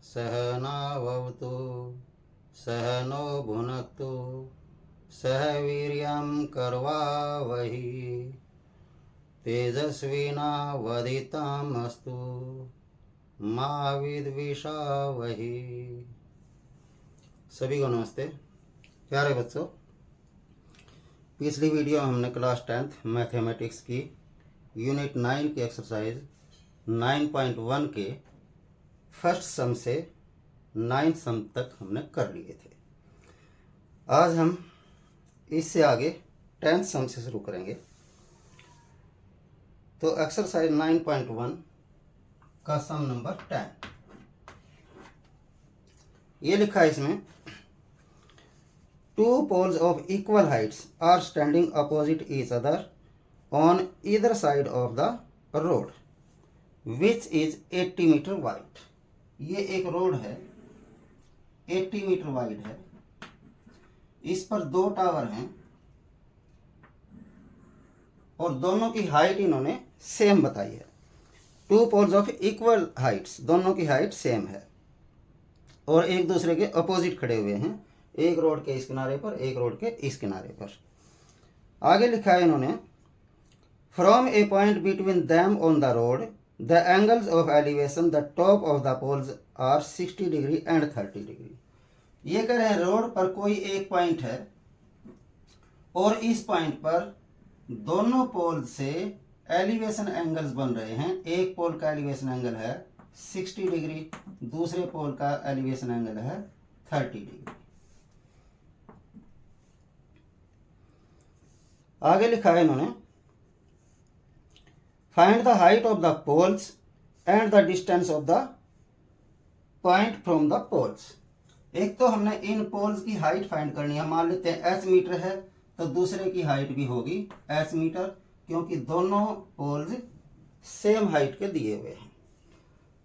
सहनावतु सहनो भुनक्तु सह वीर्यं करवावहि तेजस्विनावधीतमस्तु मा विद्विषावहि। सभी को नमस्ते। प्यारे बच्चों, पिछली वीडियो में हमने क्लास 10th मैथमेटिक्स की यूनिट 9 की एक्सरसाइज 9.1 के फर्स्ट सम से 9th सम तक हमने कर लिए थे। आज हम इससे आगे 10th सम से शुरू करेंगे। तो एक्सरसाइज 9.1 का सम नंबर 10 ये लिखा है इसमें, two poles of equal heights are standing opposite each other on either side of the road which is 80 metre wide. ये एक रोड है, 80 मीटर वाइड है। इस पर दो टावर हैं और दोनों की हाइट इन्होंने सेम बताई है। Two poles of equal heights, दोनों की हाइट सेम है और एक दूसरे के अपोजिट खड़े हुए हैं, एक रोड के इस किनारे पर, एक रोड के इस किनारे पर। आगे लिखा है इन्होंने, from a point between them on the road the angles of elevation the top of the poles are 60 degree and 30 degree. ये कह रहे हैं रोड पर कोई एक पॉइंट है और इस पॉइंट पर दोनों पोल से एलिवेशन एंगल्स बन रहे हैं। एक पोल का एलिवेशन एंगल है 60 डिग्री, दूसरे पोल का एलिवेशन एंगल है 30 डिग्री। आगे लिखा है इन्होंने, find the height of the poles and the distance of the point from the poles. एक तो हमने इन पोल्स की हाइट फाइंड करनी है। मान लेते हैं h मीटर है तो दूसरे की हाइट भी होगी h मीटर, क्योंकि दोनों पोल्स सेम हाइट के दिए हुए हैं।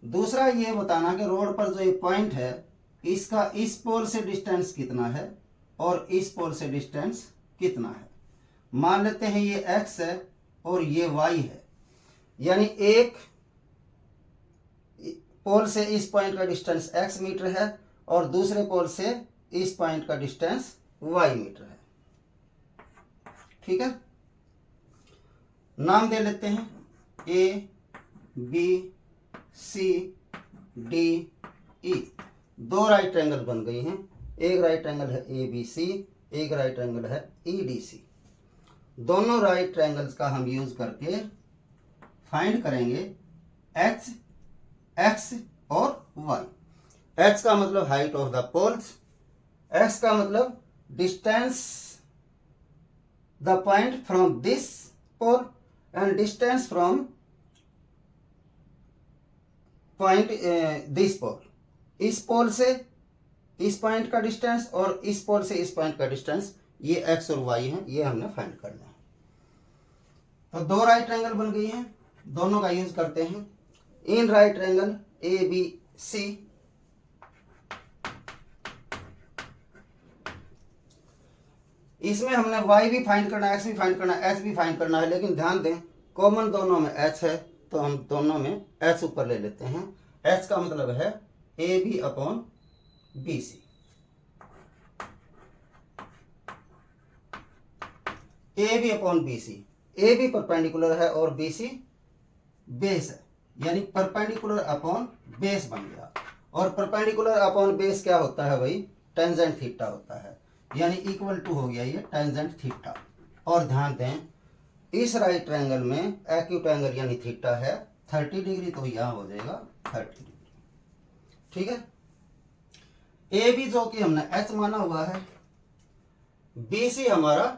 दूसरा ये बताना कि रोड पर जो ये पॉइंट है इसका इस पोल से डिस्टेंस कितना है और इस पोल से डिस्टेंस कितना है। मान लेते हैं ये x है और ये y है, यानी एक पोल से इस पॉइंट का डिस्टेंस x मीटर है और दूसरे पोल से इस पॉइंट का डिस्टेंस y मीटर है। ठीक है, नाम दे लेते हैं A B C D E। दो राइट ट्रायंगल बन गई हैं। एक राइट ट्रायंगल है ABC, एक राइट ट्रायंगल है EDC। दोनों राइट ट्रायंगल्स का हम यूज करके फाइंड करेंगे H, X और Y। H का मतलब height of the poles, X का मतलब distance the point from this pole and distance from point this pole. इस पोल से इस पॉइंट का डिस्टेंस और इस पोल से इस पॉइंट का डिस्टेंस, ये x और y है, ये हमने फाइंड करना है। तो दो राइट ट्रायंगल बन गई हैं, दोनों का यूज करते हैं। इन राइट ट्रायंगल ABC इसमें हमने y भी फाइंड करना है, x भी फाइंड करना है, h भी फाइंड करना है। लेकिन ध्यान दें, कॉमन दोनों में h है तो हम दोनों में h ऊपर ले लेते हैं। h का मतलब है AB upon BC। AB upon BC, AB perpendicular है और BC बेस है, यानी परपेंडिकुलर अपॉन बेस बन गया। और परपेंडिकुलर अपॉन बेस क्या होता है भाई? टेंजेंट थीटा होता है, यानी इक्वल टू हो गया ये टेंजेंट थीटा। और ध्यान दें, इस राइट ट्रायंगल में एक्यूट एंगल यानी थीटा है 30 डिग्री, तो यहां हो जाएगा 30 डिग्री। ठीक है, ए बी जो कि हमने एच माना हुआ है, बी सी हमारा,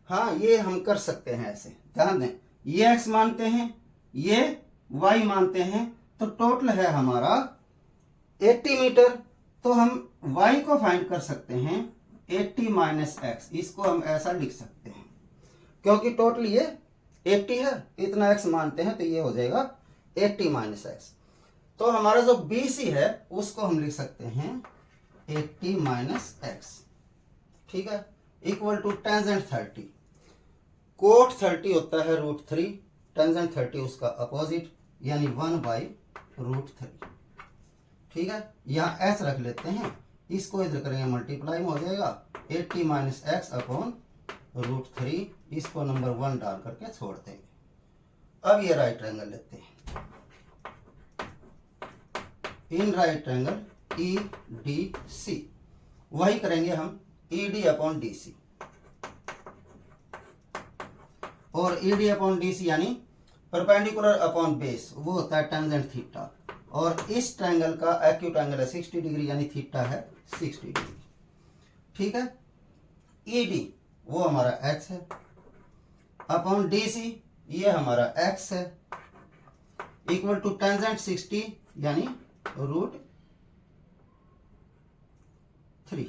हाँ ये हम कर सकते हैं ऐसे। ध्यान दें, ये एक्स मानते हैं, ये वाई मानते हैं, तो टोटल है हमारा 80 मीटर। तो हम y को फाइंड कर सकते हैं 80 माइनस एक्स। इसको हम ऐसा लिख सकते हैं क्योंकि टोटल ये 80 है, इतना x मानते हैं, तो ये हो जाएगा 80 माइनस एक्स। तो हमारा जो BC है उसको हम लिख सकते हैं 80 माइनस एक्स। ठीक है, इक्वल टू टेंजेंट 30। कोट 30 होता है √3, टेंजेंट 30 उसका अपोजिट, यानी 1/√3। ठीक है, यहाँ एच रख लेते हैं, इसको इधर करेंगे मल्टीप्लाई में हो जाएगा 80 - x अपॉन √3, इसको नंबर 1 डाल करके छोड़ देंगे। अब ये राइट ट्रायंगल लेते हैं। इन राइट ट्रायंगल EDC वही करेंगे हम ED अपॉन DC, और ED अपॉन DC यानी परपेंडिकुलर अपॉन बेस, वो होता है टेंजेंट थीटा, और इस ट्रायंगल का एक्यूट एंगल है 60 डिग्री, यानी थीटा है 60 डिग्री। ठीक है, ED वो हमारा H है, अपॉन DC ये हमारा X है, इक्वल टू टेंजेंट 60 यानी √3।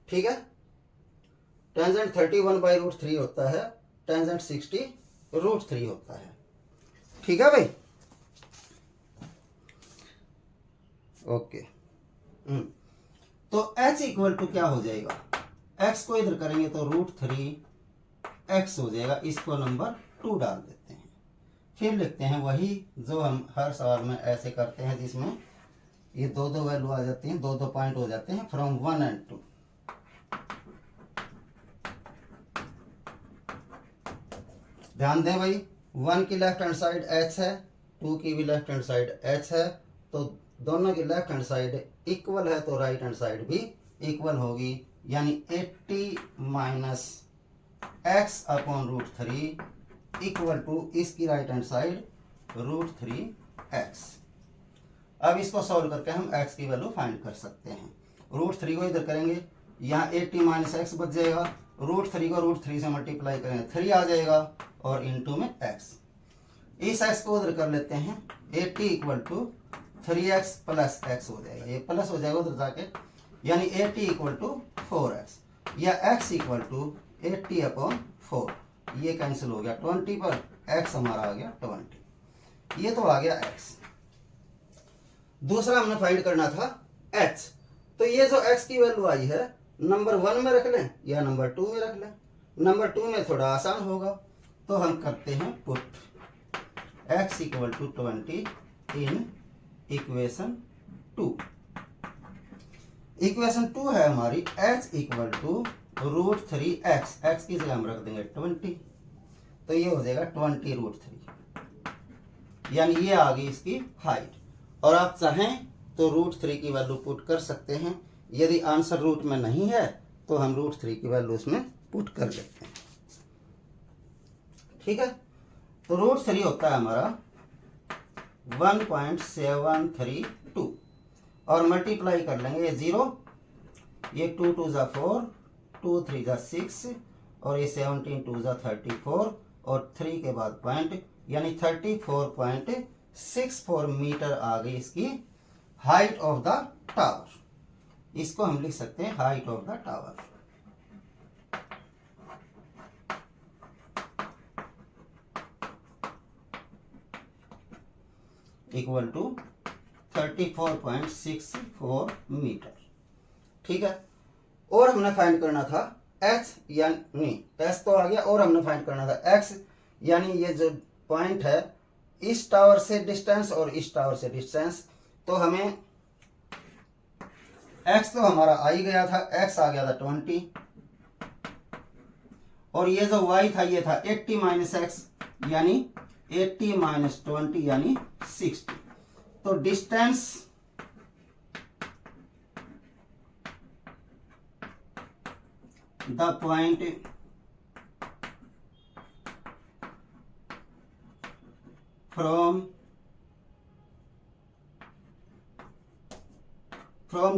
ठीक है, टेंजेंट 31/√3 होता है, टेंजेंट 60 √3 होता है। ठीक है भाई, ओके। तो H इक्वल टू क्या हो जाएगा, X को इधर करेंगे तो √3x हो जाएगा, इसको नंबर 2 डाल देते हैं। फिर लिखते हैं वही जो हम हर सवाल में ऐसे करते हैं, जिसमें ये दो वैल्यू आ जाती हैं, दो पॉइंट हो जाते हैं, फ्रॉम 1 and 2। ध्यान दें भाई, 1 की लेफ्ट हैंड साइड H है, 2 की भी लेफ्ट हैंड साइड H है, तो दोनों की लेफ्ट हैंड साइड इक्वल है, तो राइट हैंड साइड भी इक्वल होगी, यानी 80 - x अपॉन √3 इक्वल टू इसकी राइट हैंड साइड √3x। अब इसको सॉल्व करके हम x की वैल्यू फाइंड कर सकते हैं। √3 को इधर करेंगे, यहाँ 80 - x बच जाएगा, √3 को √3 से मल्टीप्लाई करेंगे 3 आ जाएगा, और इनटू में x। इस x को उधर कर लेते हैं, 80 equal to 3x plus x हो जाएगा, ये प्लस हो जाएगा उधर जाके, यानी 80 इक्वल टू 4x, या x इक्वल टू 80 अपॉन 4, ये कैंसिल हो गया 20 पर, x हमारा आ गया 20, ये तो आ गया x। दूसरा हमने फाइंड करना था h, तो ये जो x की वैल्यू आई है नंबर 1 में रख लें या नंबर 2 में रख लें। नंबर 2 में थोड़ा आसान होगा, तो हम करते हैं put x equal to 20 in equation 2। Equation 2 है हमारी h equal to √3x, x की जगह हम रख देंगे 20, तो ये हो जाएगा 20√3, यानी ये आ गई इसकी हाइट। और आप चाहें तो √3 की वैल्यू पुट कर सकते हैं, यदि आंसर रूट में नहीं है तो हम √3 की वैल्यू उसमें पुट कर लेते हैं। ठीक है, तो √3 होता है हमारा 1.732, और मल्टीप्लाई कर लेंगे, ये 0, ये 2 2 ज़ा 4, 2 3 ज़ा 6, और ये 17 2 ज़ा 34, और 3 के बाद पॉइंट, यानी 34.64 मीटर आ गई इसकी हाइट ऑफ द टावर। इसको हम लिख सकते हैं height of the tower. Equal to 34.64 metre. ठीक है, और हमने फाइंड करना था h, यानी s तो आ गया, और हमने फाइंड करना था x, यानी ये जो पॉइंट है इस टावर से डिस्टेंस और इस टावर से डिस्टेंस। तो हमें x तो हमारा आ ही गया था, x आ गया था 20, और ये जो y था ये था 80 - x, यानी 80 - 20 यानी 60। तो distance the point from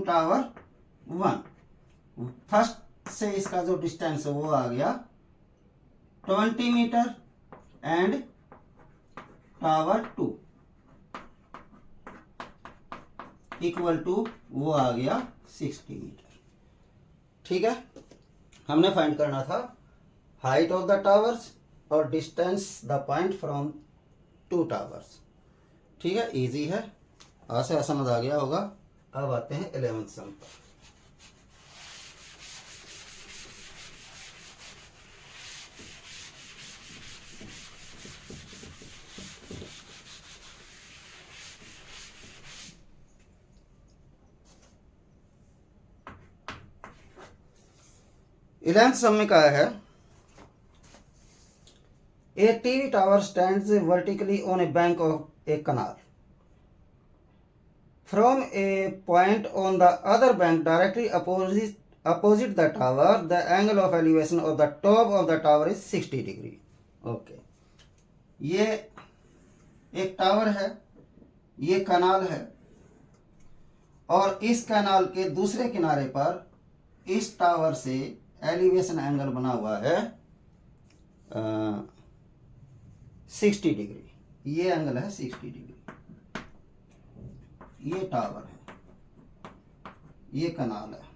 tower 1, first से इसका जो डिस्टेंस है वो आ गया 20 metre, and tower 2 equal to वो आ गया 60 मीटर। ठीक है, हमने फाइंड करना था हाइट ऑफ द टावर्स और distance the point from 2 towers. ठीक है, इजी है, आशा समझ आ गया होगा। अब आते हैं 11th सम पर। 11th सम में कहा है a TV tower stands vertically on a bank of a canal from a point on the other bank directly opposite the tower, the angle of elevation of the top of the tower is 60 degree. Okay, ये एक tower है, ये कनाल है, और इस कनाल के दूसरे किनारे पर इस टावर से एलिवेशन एंगल बना हुआ है 60 डिग्री। ये एंगल है 60 डिग्री। ये टावर है, ये कनाल है।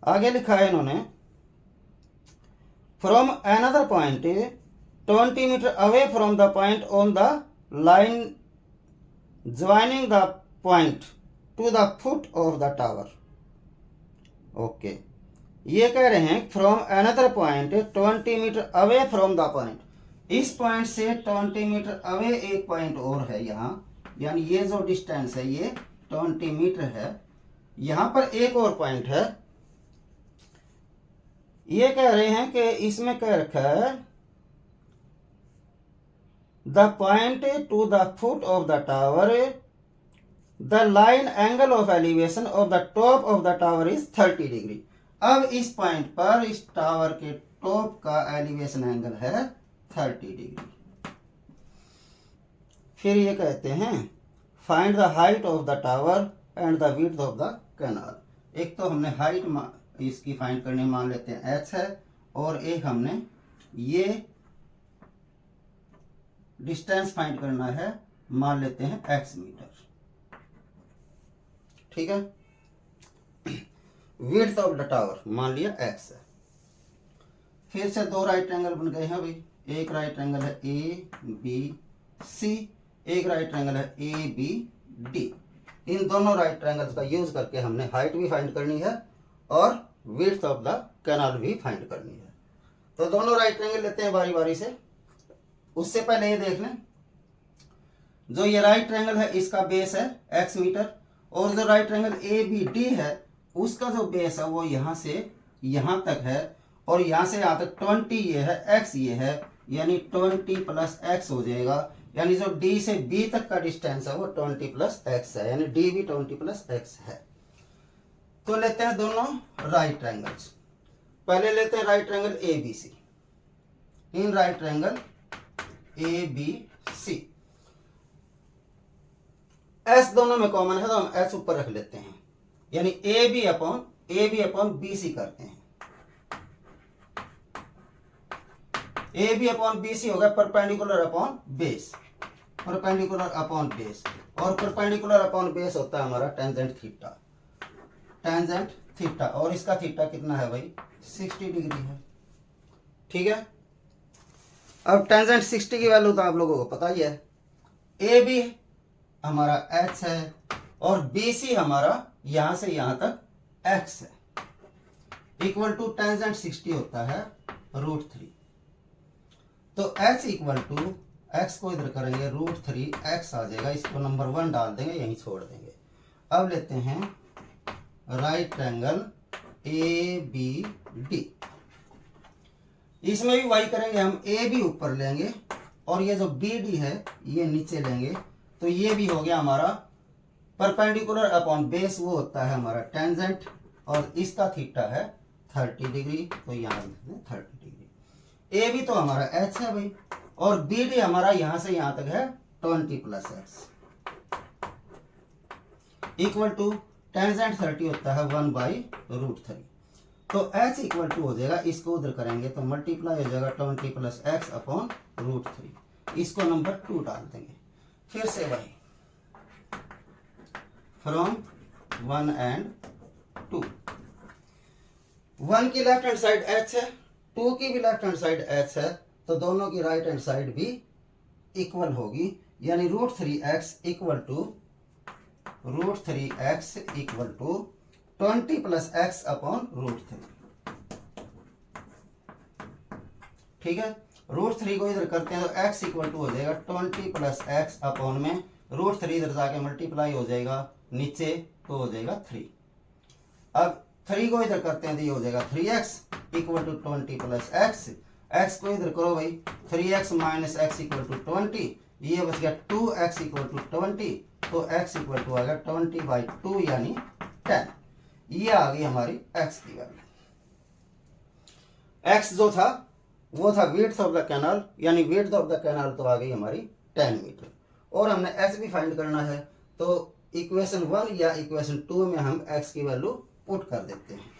आगे लिखा है इन्होंने from another point 20 metre away from the point on the line joining the point to the foot of the tower. Okay, ये कह रहे हैं from another point 20 metre away from the point, इस पॉइंट से 20 मीटर अवे एक point और है यहाँ, यानी ये जो डिस्टेंस है ये 20 मीटर है। यहां पर एक और पॉइंट है। ये कह रहे हैं कि इसमें कह रखा है the point to the foot of the tower the line angle of elevation of the top of the tower is 30 degree. अब इस पॉइंट पर इस टावर के टॉप का एलिवेशन एंगल है 30 डिग्री। फिर ये कहते हैं find the height of the tower and the width of the canal. एक तो हमने हाइट इसकी फाइंड करनी मान लेते हैं h है, और एक हमने ये डिस्टेंस फाइंड करना है मान लेते हैं x मीटर। ठीक है, विड्थ ऑफ द टावर मान लिया x है। फिर से दो राइट एंगल बन गए हैं भाई। एक राइट एंगल है ABC, एक राइट एंगल है ABD। इन दोनों राइट ट्रायंगल्स का यूज करके हमने हाइट भी फाइंड करनी है और विड्थ ऑफ द कैनाल भी फाइंड करनी है। तो दोनों राइट ट्रायंगल लेते हैं बारी बारी से। उससे पहले ये देख लें, जो ये राइट ट्रायंगल है इसका बेस है x मीटर, और जो राइट ट्रायंगल ABD है उसका जो बेस है वो यहाँ से यहाँ तक है, और यहाँ से यहाँ तक 20 ये है, x ये है, यानी 20 प्लस x हो जाएगा। यानी जो D से B तक का डिस्टेंस है वो 20 प्लस x है, यानी D भी 20 प्लस x है। तो लेते हैं दोनों राइट ट्रायंगल्स। पहले लेते हैं राइट ट्रायंगल ABC। इन राइट ट्रायंगल ABC S दोनों में कॉमन है तो हम S ऊपर रख लेते हैं, यानी AB अपॉन BC करते हैं। AB अपॉन BC होगा perpendicular upon base, perpendicular upon base, और परपेंडिकुलर अपॉन बेस होता है हमारा टेंजेंट थीटा, टेंजेंट थीटा, और इसका थीटा कितना है भाई 60 डिग्री है। ठीक है, अब टेंजेंट 60 की वैल्यू तो आप लोगों को पता ही है। AB हमारा h है और BC हमारा यहां से यहां तक x है, इक्वल टू टेंजेंट 60 होता है √3। तो h इक्वल टू x को इधर करेंगे √3x आ जाएगा, इसको नंबर 1 डाल देंगे, यहीं छोड़ देंगे। अब लेते हैं राइट ट्रायंगल ABD। इसमें भी वही करेंगे, हम AB ऊपर लेंगे और ये जो BD है ये नीचे लेंगे। तो ये भी हो गया हमारा परपेंडिकुलर अपॉन बेस, वो होता है हमारा टेंजेंट, और इसका थीटा है 30 डिग्री। तो यहाँ 30 डिग्री। ए भी तो हमारा h है भाई, और बी डी हमारा यहां से यहां तक है 20 plus x, equal to tangent 30 होता है 1/√3। तो h इक्वल टू हो जाएगा, इसको उधर करेंगे तो मल्टीप्लाई हो जाएगा 20 प्लस x अपॉन √3। इसको नंबर 2 डाल देंगे। फिर से वही फ्रॉम 1 एंड 2। 1 की लेफ्ट हैंड साइड h है, 2 की भी लेफ्ट हैंड साइड h है, तो दोनों की राइट हैंड साइड भी इक्वल होगी, यानी √3x equal to √3x equal to 20 plus x upon √3। ठीक है, √3 को इधर करते हैं तो x इक्वल टू हो जाएगा 20 प्लस x अपॉन में √3 इधर जाके मल्टीप्लाई हो जाएगा नीचे, तो हो जाएगा 3। अब 3 को इधर करते हैं तो ये हो जाएगा 3x equal to 20 plus x, x को इधर करो भाई, 3x minus x equal to 20, ये बच गया 2x इक्वल टू 20, तो x इक्वल टू आ गया 20/2 यानी 10। ये आ गई हमारी x की वैल्यू। x जो था वो था विड्थ ऑफ द कैनाल, यानी विड्थ ऑफ द कैनाल तो आ गई हमारी 10 मीटर। और हमने s भी फाइंड करना है, तो इक्वेशन 1 या इक्वेशन 2 में हम x की वैल्यू पुट कर देते हैं।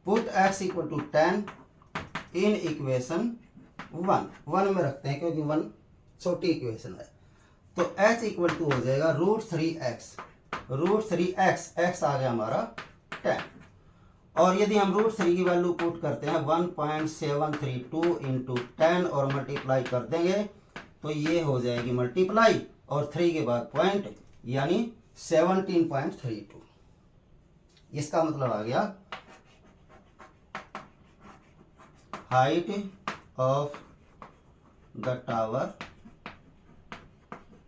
Put x equal to 10 in equation 1 में रखते हैं क्योंकि 1 छोटी इक्वेशन है। तो h इक्वल टू हो जाएगा √3x, √3x, x आ गया हमारा 10। और यदि हम √3 की वैल्यू पुट करते हैं 1.732 इंटू 10 और मल्टीप्लाई कर देंगे तो ये हो जाएगी मल्टीप्लाई और 3 के बाद पॉइंट यानी 17.32। इसका मतलब आ गया हाइट ऑफ द टावर,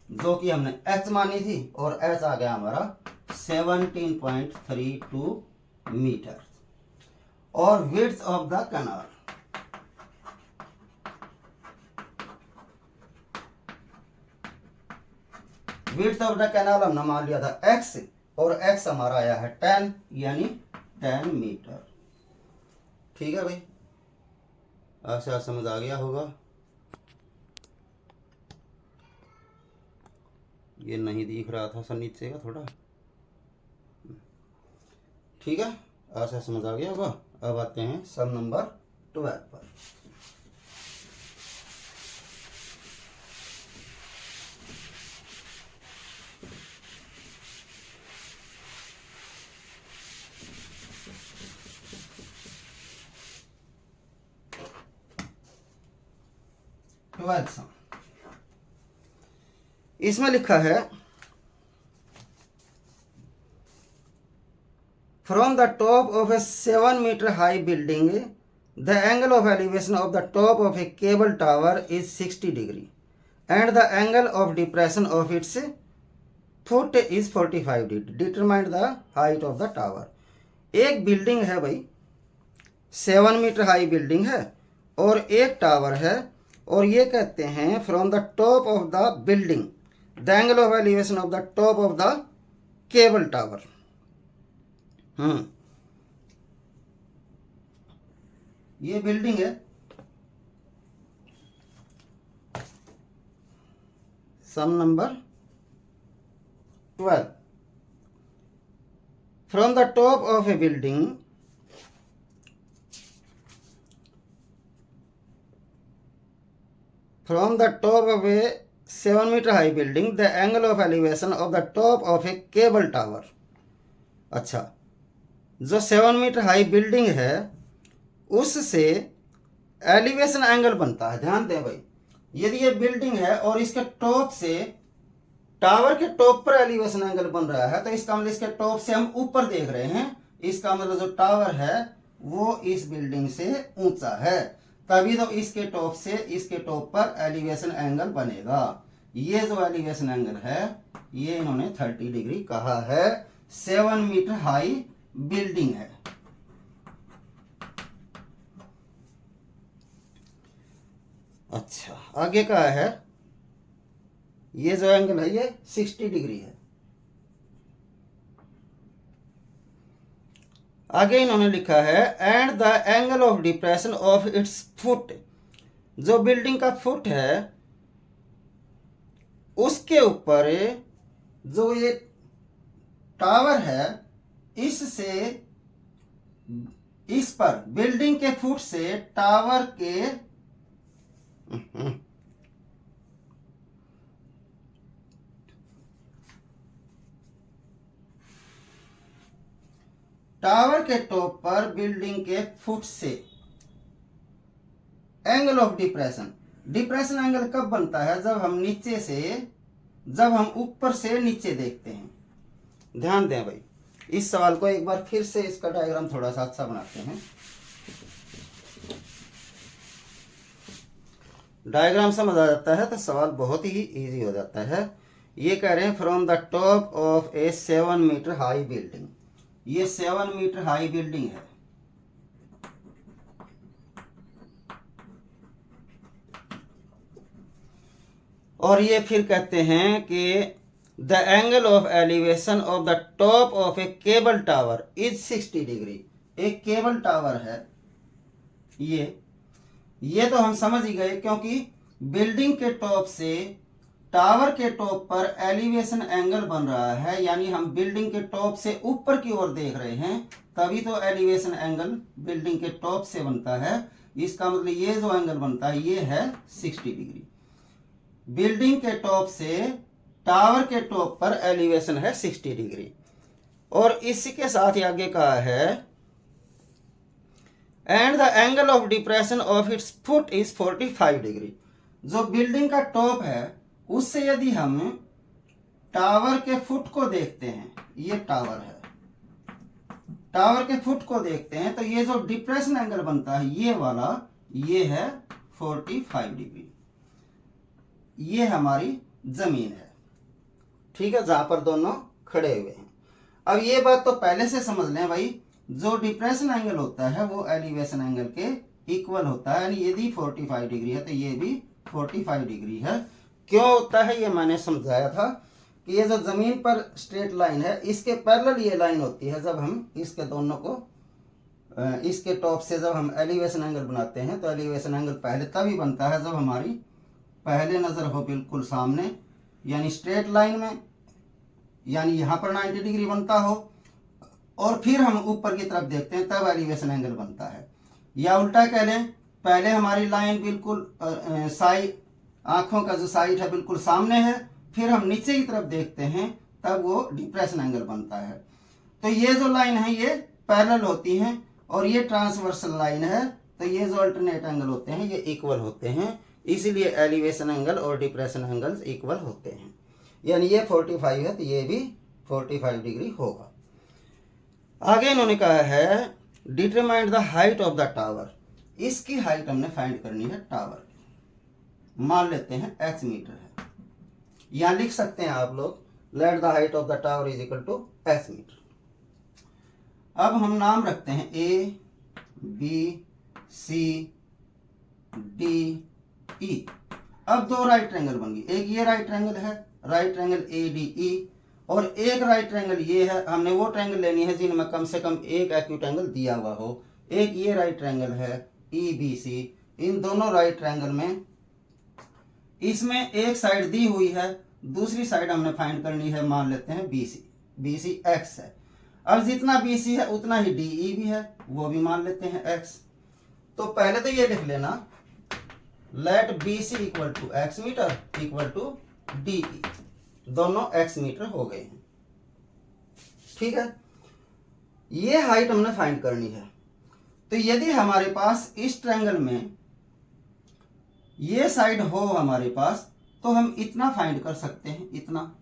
जो कि हमने h मानी थी, और h आ गया हमारा 17.32 मीटर। और width of the canal, width of the canal हमने मान लिया था x, और x हमारा आया है 10 यानी 10 मीटर। ठीक है भाई, आशा समझ आ गया होगा। ये नहीं दिख रहा था सर नीचे का थोड़ा, ठीक है, आशा समझ आ गया होगा। अब आते हैं सम नंबर 12 पर। इसमें लिखा है from the top of a 7 metre high building the angle of elevation of the top of a cable tower is 60 degree and the angle of depression of its foot is 45 degree, determine the height of the tower. एक building है भाई, 7 metre high building है और एक tower है, और ये कहते हैं from the top of the building the angle of elevation of the top of the cable tower. ये बिल्डिंग है, sum number 12। From the top of a building from the top of a 7 meter high building the angle of elevation of the top of a cable tower। अच्छा, जो 7 metre high building है उससे elevation angle बनता है। ध्यान दें भाई, यदि ये बिल्डिंग है और इसके टॉप से टावर के टॉप पर एलिवेशन एंगल बन रहा है, तो इसका मतलब इसके टॉप से हम ऊपर देख रहे हैं, इसका मतलब जो टावर है वो इस बिल्डिंग से ऊंचा है, तभी तो इसके टॉप से इसके टॉप पर एलिवेशन एंगल बनेगा। ये जो एलिवेशन एंगल है ये इन्होंने 30 डिग्री कहा है, 7 मीटर हाई बिल्डिंग है। अच्छा, आगे का है, ये जो एंगल है ये 60 डिग्री है। आगे इन्होंने लिखा है and the angle of depression of its foot, जो बिल्डिंग का फुट है उसके ऊपर जो ये टावर है इससे, इस पर बिल्डिंग के फुट से टावर के टावर के टॉप पर बिल्डिंग के फुट से angle of depression, depression angle कब बनता है? जब हम नीचे से, जब हम ऊपर से नीचे देखते हैं। ध्यान दें भाई, इस सवाल को एक बार फिर से इसका डायग्राम थोड़ा सा अच्छा बनाते हैं। डायग्राम समझ आ जाता है तो सवाल बहुत ही इजी हो जाता है। ये कह रहे हैं from the top of a 7 metre high building. ये 7 मीटर हाई बिल्डिंग है। और ये फिर कहते हैं कि the angle of elevation of the top of a cable tower is 60 degree. एक केबल टावर है ये तो हम समझ ही गए, क्योंकि बिल्डिंग के टॉप से टावर के टॉप पर एलिवेशन एंगल बन रहा है, यानी हम बिल्डिंग के टॉप से ऊपर की ओर देख रहे हैं, तभी तो एलिवेशन एंगल बिल्डिंग के टॉप से बनता है। इसका मतलब ये जो एंगल बनता है ये है 60 डिग्री। बिल्डिंग के टॉप से टावर के टॉप पर एलिवेशन है 60 डिग्री। और इसी के साथ ही आगे कहा है and the angle of depression of its foot is 45 degree. जो बिल्डिंग का टॉप है उससे यदि हम टावर के फुट को देखते हैं, ये टावर है, टावर के फुट को देखते हैं तो ये जो डिप्रेशन एंगल बनता है ये वाला, ये है 45 डिग्री। ये हमारी जमीन है, ठीक है, जहां पर दोनों खड़े हुए हैं। अब ये बात तो पहले से समझ लें भाई, जो डिप्रेशन एंगल होता है वो एलिवेशन एंगल के इक्वल होता है, यानी यदि 45 डिग्री है तो ये भी 45 डिग्री है। क्यों होता है ये मैंने समझाया था कि ये जो जमीन पर स्ट्रेट लाइन है इसके पैरेलल ये लाइन होती है। जब हम इसके दोनों को इसके टॉप से जब हम एलिवेशन एंगल बनाते हैं तो एलिवेशन एंगल पहले तभी बनता है जब हमारी पहले नजर हो बिल्कुल सामने, यानी स्ट्रेट लाइन में, यानी यहाँ पर 90 डिग्री बनता हो, और फिर हम ऊपर की तरफ देखते हैं तब एलिवेशन एंगल बनता है। या उल्टा कह लें, पहले हमारी लाइन बिल्कुल साइड, आंखों का जो साइड है बिल्कुल सामने है, फिर हम नीचे की तरफ देखते हैं तब वो डिप्रेशन एंगल बनता है। तो ये जो लाइन है ये पैरेलल होती हैं, और ये ट्रांसवर्सल लाइन है, तो ये जो अल्टरनेट एंगल होते हैं ये इक्वल होते हैं, इसीलिए एलिवेशन एंगल और डिप्रेशन एंगल्स इक्वल होते हैं। यानी ये 45 है तो ये भी 45 डिग्री होगा। आगे इन्होंने कहा है determine the height of the tower. इसकी हाइट हमने फाइंड करनी है। टावर मान लेते हैं x मीटर है, यहां लिख सकते हैं आप लोग let the height of the tower is equal to x metre. अब हम नाम रखते हैं A, B, C, D, E। अब दो राइट ट्रायंगल बन गई, एक ये राइट ट्रायंगल है, राइट ट्रायंगल ADE, और एक राइट ट्रायंगल ये है। हमने वो ट्रायंगल लेनी है जिनमें कम से कम एक एक्यूट एंगल दिया हुआ हो। एक ये राइट ट्रायंगल है EBC। इन दोनों राइट ट्रायंगल में इसमें एक साइड दी हुई है, दूसरी साइड हमने फाइंड करनी है, मान लेते हैं BC। BC x है। अब जितना BC है उतना ही DE भी है, वो भी मान लेते हैं x। तो पहले तो ये लिख लेना let BC equal to x metre equal to DE। दोनों x मीटर हो गए हैं, ठीक है। ये हाइट हमने फाइंड करनी है। तो यदि हमारे पास इस ट्रायंगल में ये साइड हो हमारे पास, तो हम इतना फाइंड कर सकते हैं, इतना,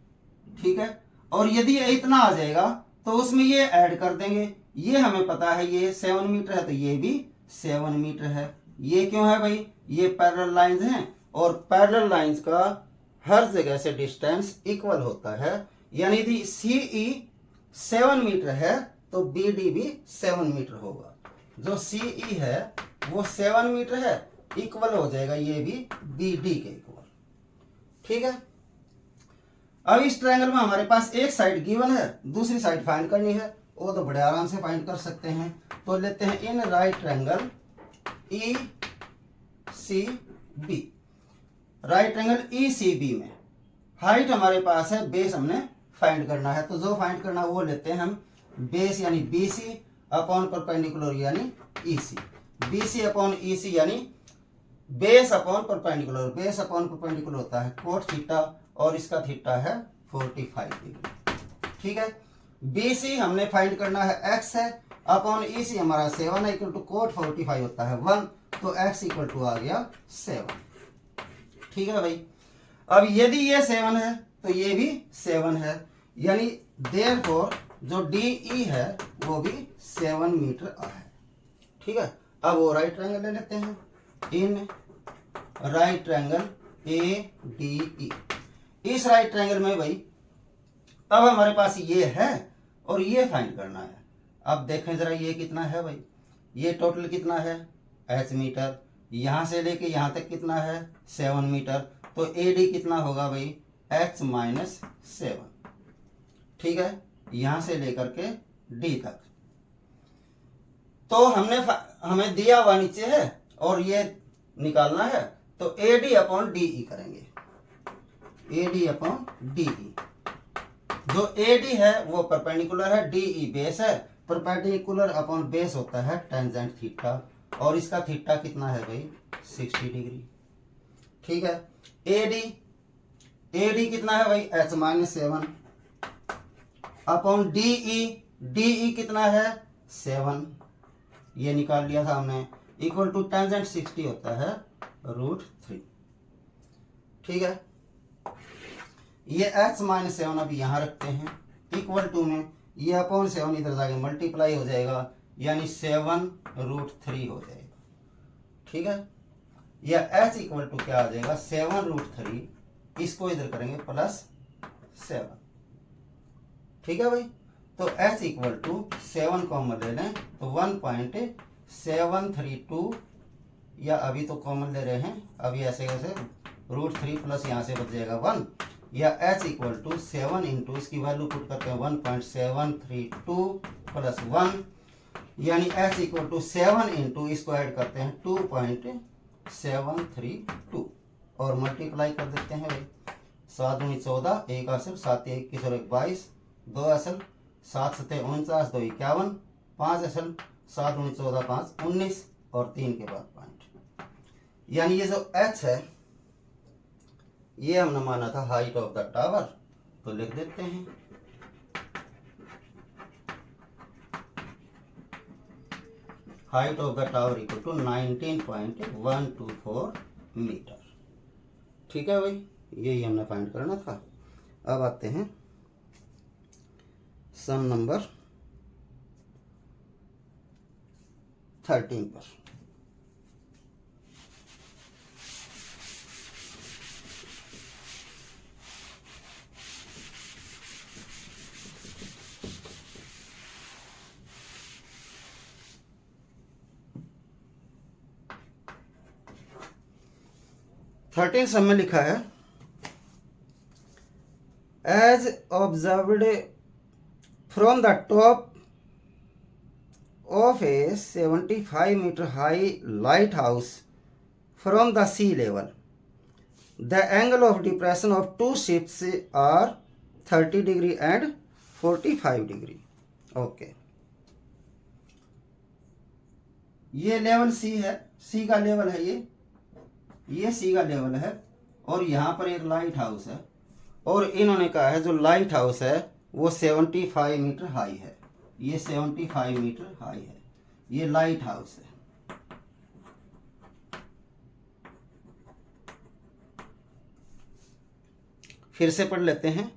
ठीक है। और यदि ये इतना आ जाएगा तो उसमें ये ऐड कर देंगे। ये हमें पता है ये 7 मीटर है तो ये भी 7 मीटर है। ये क्यों है भाई, ये पैरेलल लाइंस हैं, और पैरेलल लाइंस का हर जगह से डिस्टेंस इक्वल होता है। यानी यदि CE 7 मीटर है तो BD भी 7 मीटर होगा। जो CE है वो 7 मीटर है, इक्वल हो जाएगा ये भी BD के इक्वल, ठीक है। अब इस ट्रायंगल में हमारे पास एक साइड गिवन है, दूसरी साइड फाइंड करनी है, वो तो बड़े आराम से फाइंड कर सकते हैं। तो लेते हैं in right triangle ECB। Right triangle ECB में हाइट हमारे पास है, बेस हमने फाइंड करना है। तो जो फाइंड करना है वो लेते हैं हम बेस, यानी BC अपॉन परपेंडिकुलर यानी EC। BC अपॉन EC यानी base upon perpendicular. Base upon perpendicular होता है कोट थीटा, और इसका थीटा है 45 डिग्री, ठीक है। BC हमने फाइंड करना है x है, अपॉन EC हमारा 7 है, इक्वल टू कोट 45 होता है 1, तो x इक्वल टू आ गया 7, ठीक है भाई। अब यदि ये 7 है तो ये भी 7 है, यानी देयरफॉर जो DE है वो भी 7 मीटर है, ठीक है। अब वो राइट ट्रायंगल ले लेते हैं इन राइट ट्रायंगल ADE। इस राइट ट्रायंगल में भाई अब हमारे पास ये है और ये फाइंड करना है। अब देखें जरा ये कितना है भाई, ये टोटल कितना है h मीटर, यहां से लेके यहां तक कितना है 7 मीटर, तो AD कितना होगा भाई h माइनस 7। ठीक है, यहां से लेकर के D तक। तो हमें दिया हुआ नीचे है और ये निकालना है, तो AD अपॉन DE करेंगे। AD अपॉन DE, जो AD है वो परपेंडिकुलर है, DE बेस है। परपेंडिकुलर अपॉन बेस होता है टेंजेंट थीटा, और इसका थीटा कितना है भाई 60 डिग्री। ठीक है, AD कितना है भाई h माइनस 7 अपॉन DE कितना है 7, ये निकाल लिया था हमने, इक्वल टू टेंजेंट 60 होता है √3। ठीक है, ये h माइनस 7 अब यहाँ रखते हैं, इक्वल टू में ये अपॉन 7 इधर जाके मल्टीप्लाई हो जाएगा, यानी 7√3 हो जाएगा। ठीक है, या h इक्वल टू क्या आ जाएगा 7√3, इसको इधर करेंगे प्लस 7। ठीक है भाई, तो h इक्वल टू 7 कॉमन ले लें तो 1.732, या अभी तो कॉमन ले रहे हैं, अभी ऐसे कैसे √3 प्लस यहाँ से बच जाएगा 1, या h इक्वल टू 7 इंटू इसकी वैल्यू पुट करते हैं 1.732 प्लस 1, यानी h इक्वल टू 7 इंटू इसको ऐड करते हैं 2.732 और मल्टीप्लाई कर देते हैं भाई। 7 दूनी 14, 1 असल 7 21 और 1 22, 2 असल 7 7 49, 2 51, 5 असल 7 दूनी 14 5 19 और 3 के बाद पॉइंट, यानी ये जो h है ये हमने माना था हाइट ऑफ द टावर, तो लिख देते हैं height of the tower equal to 19.124 metre. ठीक है भाई, यही हमने फाइंड करना था। अब आते हैं सम नंबर 13 पर। थर्टीन सम में लिखा है as observed from the top of a 75 metre high lighthouse from the sea level the angle of depression of two ships are 30 degree and 45 degree. Okay, ये लेवल सी है, sea का level है, ये सी का level है, और यहाँ पर एक लाइट हाउस है, और इन्होंने कहा है जो लाइट हाउस है वो 75 मीटर हाई है, ये 75 मीटर हाई है, ये लाइट हाउस है। फिर से पढ़ लेते हैं।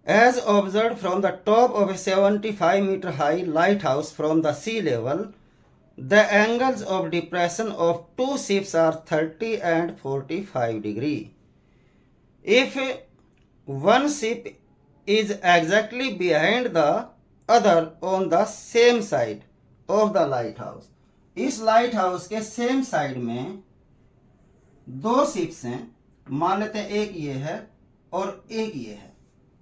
As observe from the top of a 75 metre high lighthouse from the sea level the angles of depression of two ships are 30 and 45 degree. If one ship is exactly behind the other on the same side of the lighthouse, इस light house के same side में दो ships हैं, मान लेते हैं एक ये है और एक ये है,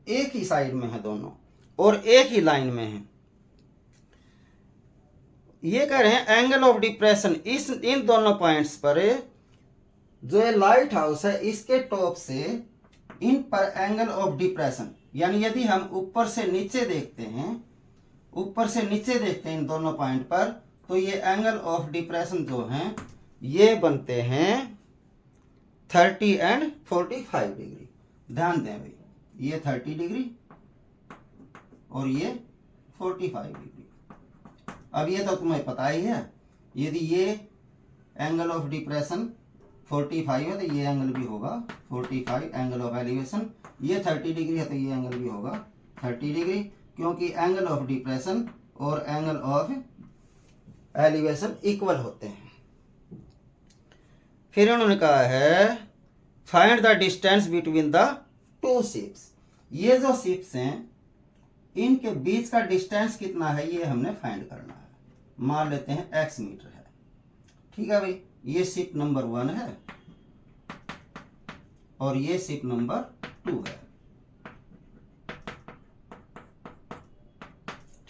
एक ही साइड में है दोनों और एक ही लाइन में है। ये कह रहे हैं एंगल ऑफ डिप्रेशन इन दोनों पॉइंट्स पर जो है लाइट हाउस है इसके टॉप से इन पर एंगल ऑफ डिप्रेशन, यानी यदि हम ऊपर से नीचे देखते हैं, ऊपर से नीचे देखते हैं इन दोनों पॉइंट पर, तो ये एंगल ऑफ डिप्रेशन जो हैं ये बनते हैं 30 एंड 45 डिग्री। ध्यान दें भाई, ये 30 डिग्री और ये 45 डिग्री। अब ये तो तुम्हें पता ही है, यदि ये एंगल ऑफ डिप्रेशन 45 है तो ये एंगल भी होगा 45, एंगल ऑफ एलिवेशन ये 30 डिग्री है तो ये एंगल भी होगा 30 डिग्री, क्योंकि एंगल ऑफ डिप्रेशन और एंगल ऑफ एलिवेशन इक्वल होते हैं। फिर उन्होंने कहा है find the distance between the two ships. ये जो शिप्स हैं इनके बीच का डिस्टेंस कितना है ये हमने फाइंड करना है। मान लेते हैं x मीटर है। ठीक है भाई, ये शिप नंबर 1 है और ये शिप नंबर 2 है।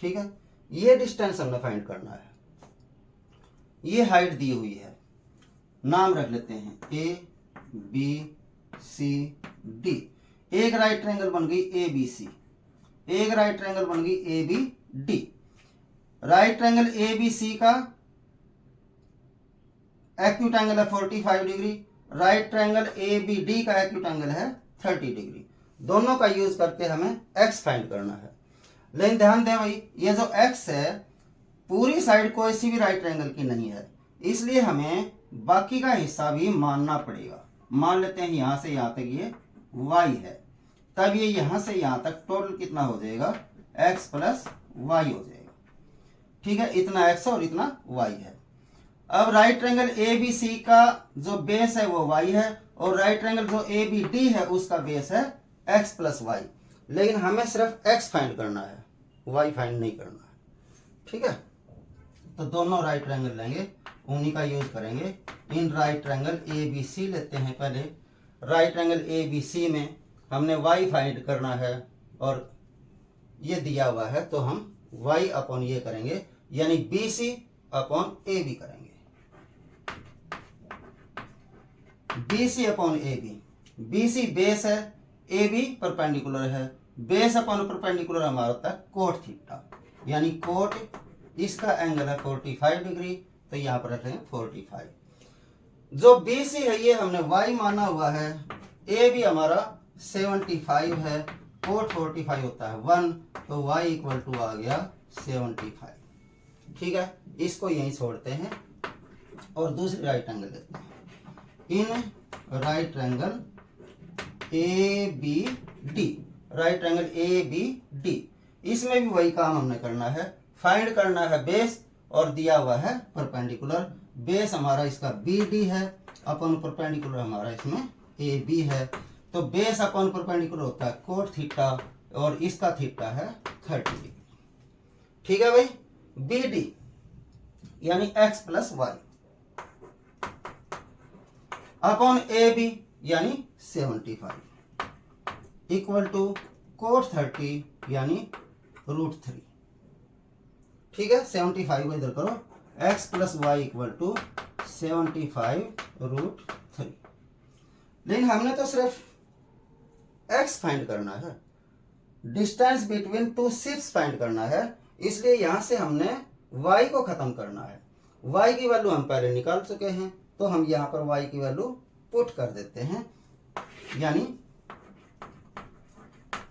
ठीक है, ये डिस्टेंस हमने फाइंड करना है। ये हाइट दी हुई है, नाम रख लेते हैं ए बी सी डी। एक राइट ट्रायंगल बन गई ए बी सी, एक राइट ट्रायंगल बन गई A B D. Right triangle A B C का एक्यूट एंगल है 45 degree, right triangle A B D का एक्यूट एंगल है 30 डिग्री। दोनों का यूज करके हमें x फाइंड करना है। लेकिन ध्यान दें भाई, ये जो x है पूरी साइड कोई सी भी राइट ट्रायंगल की नहीं है, इसलिए हमें बाकी का हिस्सा भी मानना पड़ेगा। मान लेते हैं यहां से यहां तक ये y है, तब ये यहां से यहां तक टोटल कितना हो जाएगा x प्लस y हो जाएगा। ठीक है, इतना x और इतना y है। अब right triangle A B C का जो बेस है वो y है और राइट ट्रायंगल जो ए बी डी है उसका बेस है x प्लस वाई। लेकिन हमें सिर्फ x फाइंड करना है, y फाइंड नहीं करना है। ठीक है, तो दोनों राइट ट्रायंगल लेंगे, उन्हीं का यूज करेंगे। In right triangle A B C लेते हैं। पहले right triangle A B C में हमने y फाइंड करना है और ये दिया हुआ है तो हम y अपॉन ये करेंगे, यानी B C upon A B करेंगे। B C upon A B, B C base है, ए बी परपेंडिकुलर है। बेस अपॉन परपेंडिकुलर हमारा होता है कोट थीटा, यानी कोट इसका एंगल है 45 डिग्री, तो यहाँ पर रखेंगे 45। जो बी सी है ये हमने y माना हुआ है, ए बी हमारा 75 है, कोट 45 होता है 1, तो y इक्वल टू आ गया 75। ठीक है, इसको यहीं छोड़ते हैं और दूसरी राइट एंगल लेते हैं। In right triangle A B D, right triangle A B D, इसमें भी वही काम हमने करना है, फाइंड करना है बेस और दिया हुआ है परपेंडिकुलर। बेस हमारा इसका बी डी है, अपन परपेंडिकुलर हमारा इसमें ए बी है, तो बेस अपन परपेंडिकुलर होता है कोट थीटा और इसका थीटा है 30 डिग्री। ठीक है भाई, बी डी यानी x plus y upon A B यानी 75 इक्वल टू कोट 30 यानी √3। ठीक है, 75 को इधर करो, x plus y equal to 75 √3। लेकिन हमने तो सिर्फ x फाइंड करना है, distance between two ships find करना है, इसलिए यहां से हमने y को खत्म करना है। y की वैल्यू हम पहले निकाल चुके हैं, तो हम यहां पर y की वैल्यू पुट कर देते हैं, यानी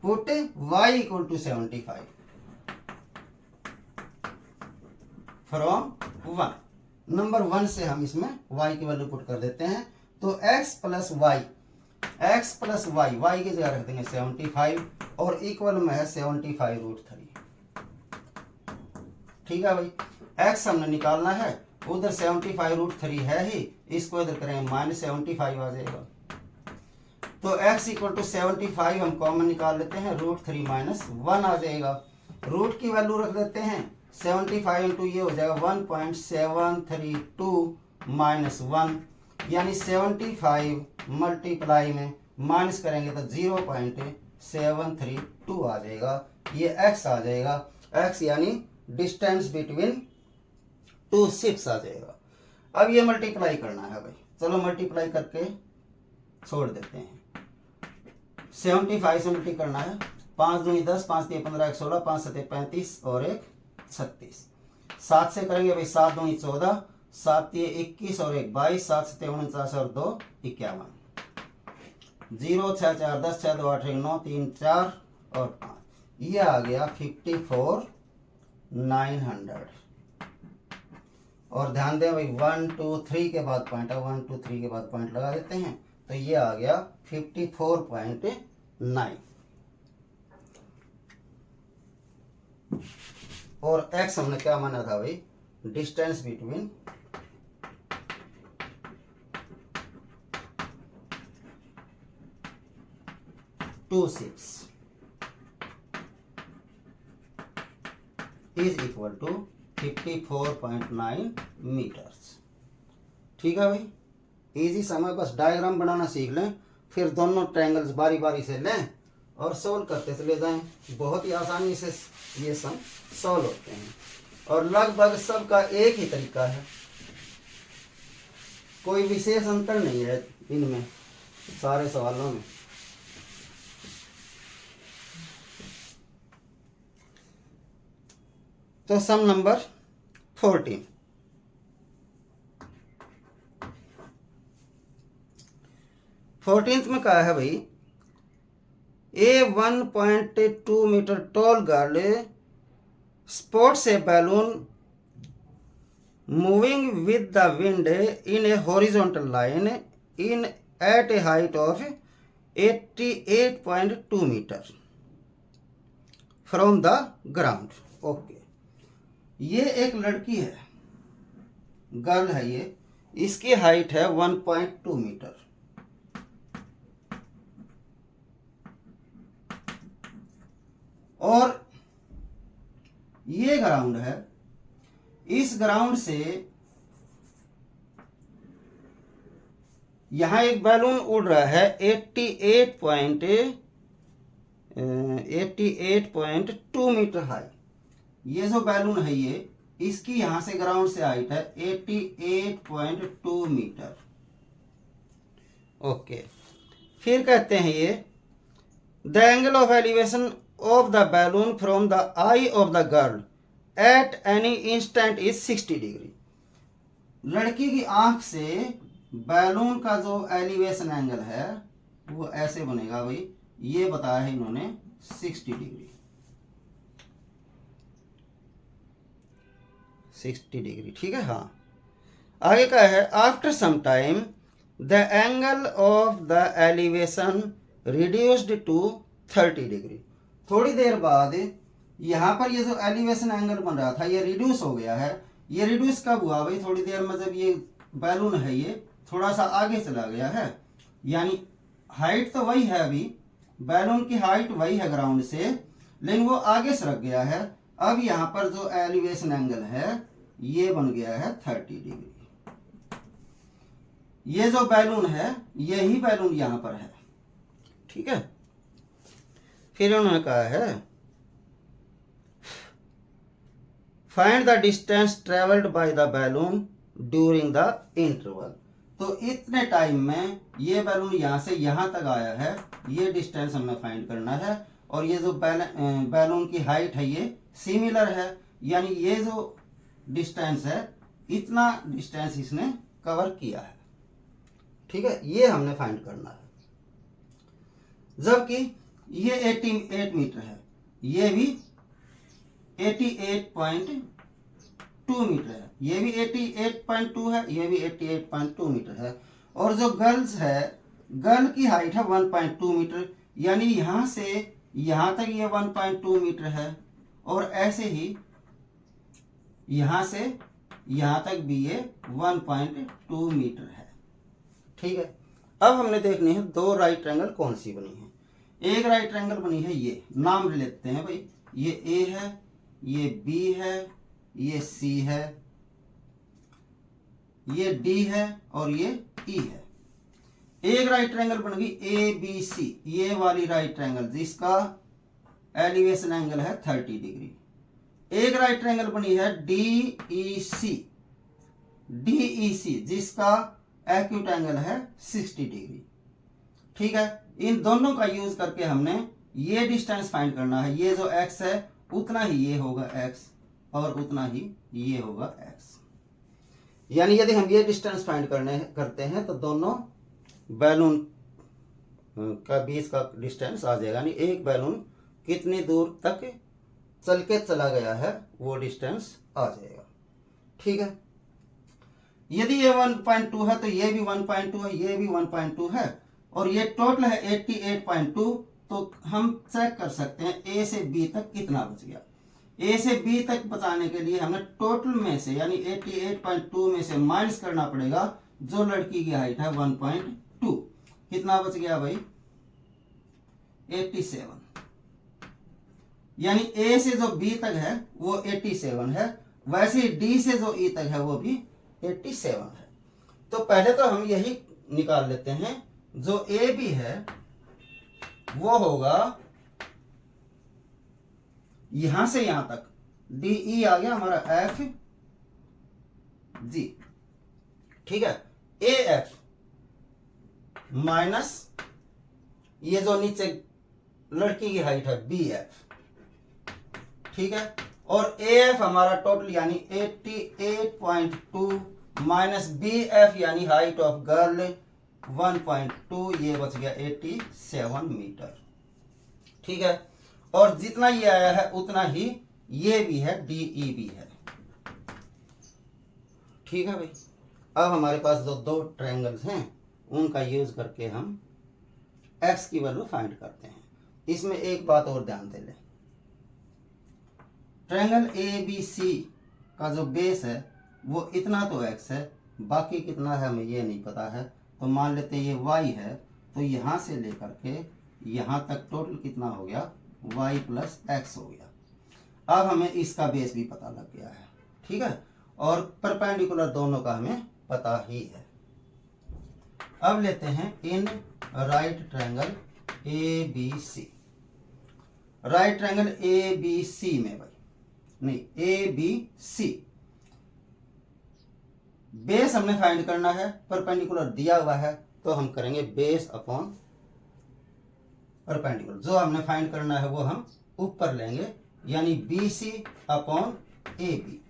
put y equal to 75 from 1। Number 1 से हम इसमें y की वैल्यू पुट कर देते हैं, तो x प्लस वाई y की जगह रख देंगे 75 और इक्वल में है 75 √3। ठीक है भाई, x हमने निकालना है, उधर 75 √3 है ही, इसको इधर करेंगे -75 आ जाएगा, तो x इक्वल टू 75 हम कॉमन निकाल लेते हैं, √3 -1 आ जाएगा। रूट की वैल्यू रख देते हैं, 75 इंटू ये हो जाएगा 1.732 -1, यानी 75 मल्टीप्लाई में माइनस करेंगे तो 0.732 आ जाएगा। ये x आ जाएगा, x यानी डिस्टेंस बिटवीन टू शिप्स आ जाएगा। अब ये मल्टीप्लाई करना है भाई, चलो मल्टीप्लाई करके छोड़ देते हैं। 75 से मल्टी करना है, 5 दूनी 10, 5 दिए 15, 1 16, 5 7 35 और 1 36। 7 से करेंगे भाई, 7 दूनी 14, 7 दिए 21 और 1 22, 7 7 49 और 2 51, 0 6 4 10, 6 2 8 1 9 3 4 और 5, ये आ गया 54,900। और ध्यान दें भाई 1 2 3 के बाद पॉइंट है, 1 2 3 के बाद पॉइंट लगा देते हैं, तो ये आ गया 54.9। और x हमने क्या माना था भाई, distance between 2.26 is equal to 54.9 metres. ठीक है भाई, इजी समय, बस डायग्राम बनाना सीख लें, फिर दोनों ट्रायंगल्स बारी बारी से लें और सोल्व करते चले जाएं। बहुत ही आसानी से ये सम सोल्व होते हैं और लगभग सबका एक ही तरीका है, कोई विशेष अंतर नहीं है इनमें सारे सवालों में। तो सम नंबर 14, में कहा है भाई, a 1.2 metre tall girl sports a balloon moving with the wind in a horizontal line in at a height of 88.2 metre from the ground. Okay, ये एक लड़की है, गर्ल है ये, इसकी हाइट है 1.2 मीटर और ये ग्राउंड है। इस ग्राउंड से यहां एक बैलून उड़ रहा है 88.2 मीटर हाई। ये जो बैलून है ये, इसकी यहां से ग्राउंड से हाइट है 88.2 मीटर। ओके, फिर कहते हैं ये the angle of elevation of the balloon from the eye of the girl at any instant is 60 degree. लड़की की आंख से बैलून का जो एलिवेशन एंगल है वो ऐसे बनेगा भाई, ये बताया है इन्होंने 60 डिग्री। 60 डिग्री, ठीक है। हाँ, आगे का है after some time the angle of the elevation reduced to 30 degree. थोड़ी देर बाद यहाँ पर ये जो एलिवेशन एंगल बन रहा था ये रिड्यूस हो गया है। ये रिड्यूस कब हुआ भाई? थोड़ी देर में जब ये बैलून है ये थोड़ा सा आगे चला गया है, यानी हाइट तो वही है, अभी बैलून की हाइट वही है ग्राउंड से, लेकिन वो आगे सरक गया है। अब यहाँ पर जो एलिवेशन एंगल है ये बन गया है 30 डिग्री। ये जो बैलून है यही बैलून यहाँ पर है, ठीक है। फिर उन्होंने कहा है find the distance travelled by the balloon during the interval. तो इतने टाइम में ये बैलून यहाँ से यहाँ तक आया है, ये डिस्टेंस हमें फाइंड करना है। और ये जो बैलून की हाइट है ये सिमिलर है, यानी ये जो डिस्टेंस है इतना डिस्टेंस इसने कवर किया है, ठीक है। ये हमने फाइंड करना है। जबकि ये 88 मीटर है, ये भी 88.2 मीटर है, ये भी 88.2 है, ये भी 88.2 मीटर है। और जो गर्ल्स है, गर्ल की हाइट है 1.2 मीटर, यानी यहाँ से यहाँ तक ये 1.2 मीटर है, और ऐसे ही यहाँ से यहाँ तक भी ये 1.2 मीटर है, ठीक है। अब हमने देखनी है दो राइट ट्रायंगल कौन सी बनी है। एक राइट ट्रायंगल बनी है, ये नाम लेते हैं भाई, ये ए है, ये बी है, ये सी है, ये डी है और ये ई है। एक राइट ट्रायंगल बन गई ए बी सी, ये वाली राइट ट्रायंगल जिसका एलिवेशन एंगल है 30 डिग्री। एक राइट ट्रायंगल बनी है डी ई सी जिसका एक्यूट एंगल है 60 डिग्री, ठीक है। इन दोनों का यूज करके हमने ये डिस्टेंस फाइंड करना है। ये जो x है उतना ही ये होगा x और उतना ही ये होगा x, यानी यदि हम ये डिस्टेंस फाइंड करते हैं तो दोनों बैलून का बीच का डिस्टेंस आ जाएगा, यानी एक बैलून कितनी दूर तक चल के चला गया है वो डिस्टेंस आ जाएगा, ठीक है। यदि ये 1.2 है तो ये भी 1.2 है, ये भी 1.2 है, और ये टोटल है 88.2। तो हम चेक कर सकते हैं ए से बी तक कितना बच गया। ए से बी तक बचाने के लिए हमें टोटल में से यानी 88.2 में से माइनस करना पड़ेगा जो लड़की की हाइट है 1.2। कितना बच गया भाई? 87, यानी ए से जो बी तक है वो 87 है, वैसे ही डी से जो ई तक है वो भी 87 है। तो पहले तो हम यही निकाल लेते हैं, जो ए बी है वो होगा यहां से यहां तक, डी ई आ गया हमारा एफ जी, ठीक है, ए एफ माइनस ये जो नीचे लड़की की हाइट है बी एफ, ठीक है, और ए एफ हमारा टोटल यानी 88.2 माइनस बी एफ यानी हाइट ऑफ गर्ल 1.2, ये बच गया 87 मीटर, ठीक है। और जितना ये आया है उतना ही ये भी है, डी ई भी है, ठीक है भाई। अब हमारे पास जो दो ट्रायंगल्स हैं उनका यूज करके हम एक्स की वैल्यू फाइंड करते हैं। इसमें एक बात और ध्यान दे लें, ट्रायंगल ए बी सी का जो बेस है वो इतना तो एक्स है, बाकी कितना है हमें ये नहीं पता है। तो मान लेते हैं ये वाई है, तो यहां से लेकर के यहां तक टोटल कितना हो गया, वाई प्लस एक्स हो गया। अब हमें इसका बेस भी पता लग गया है, ठीक है, और परपेंडिकुलर दोनों का हमें पता ही है। अब लेते हैं in right triangle A B C, right triangle A B C में भाई नहीं, ए बी सी बेस हमने फाइंड करना है, परपेंडिकुलर दिया हुआ है तो हम करेंगे बेस अपॉन परपेंडिकुलर। जो हमने फाइंड करना है वो हम ऊपर लेंगे, यानी B C upon A B.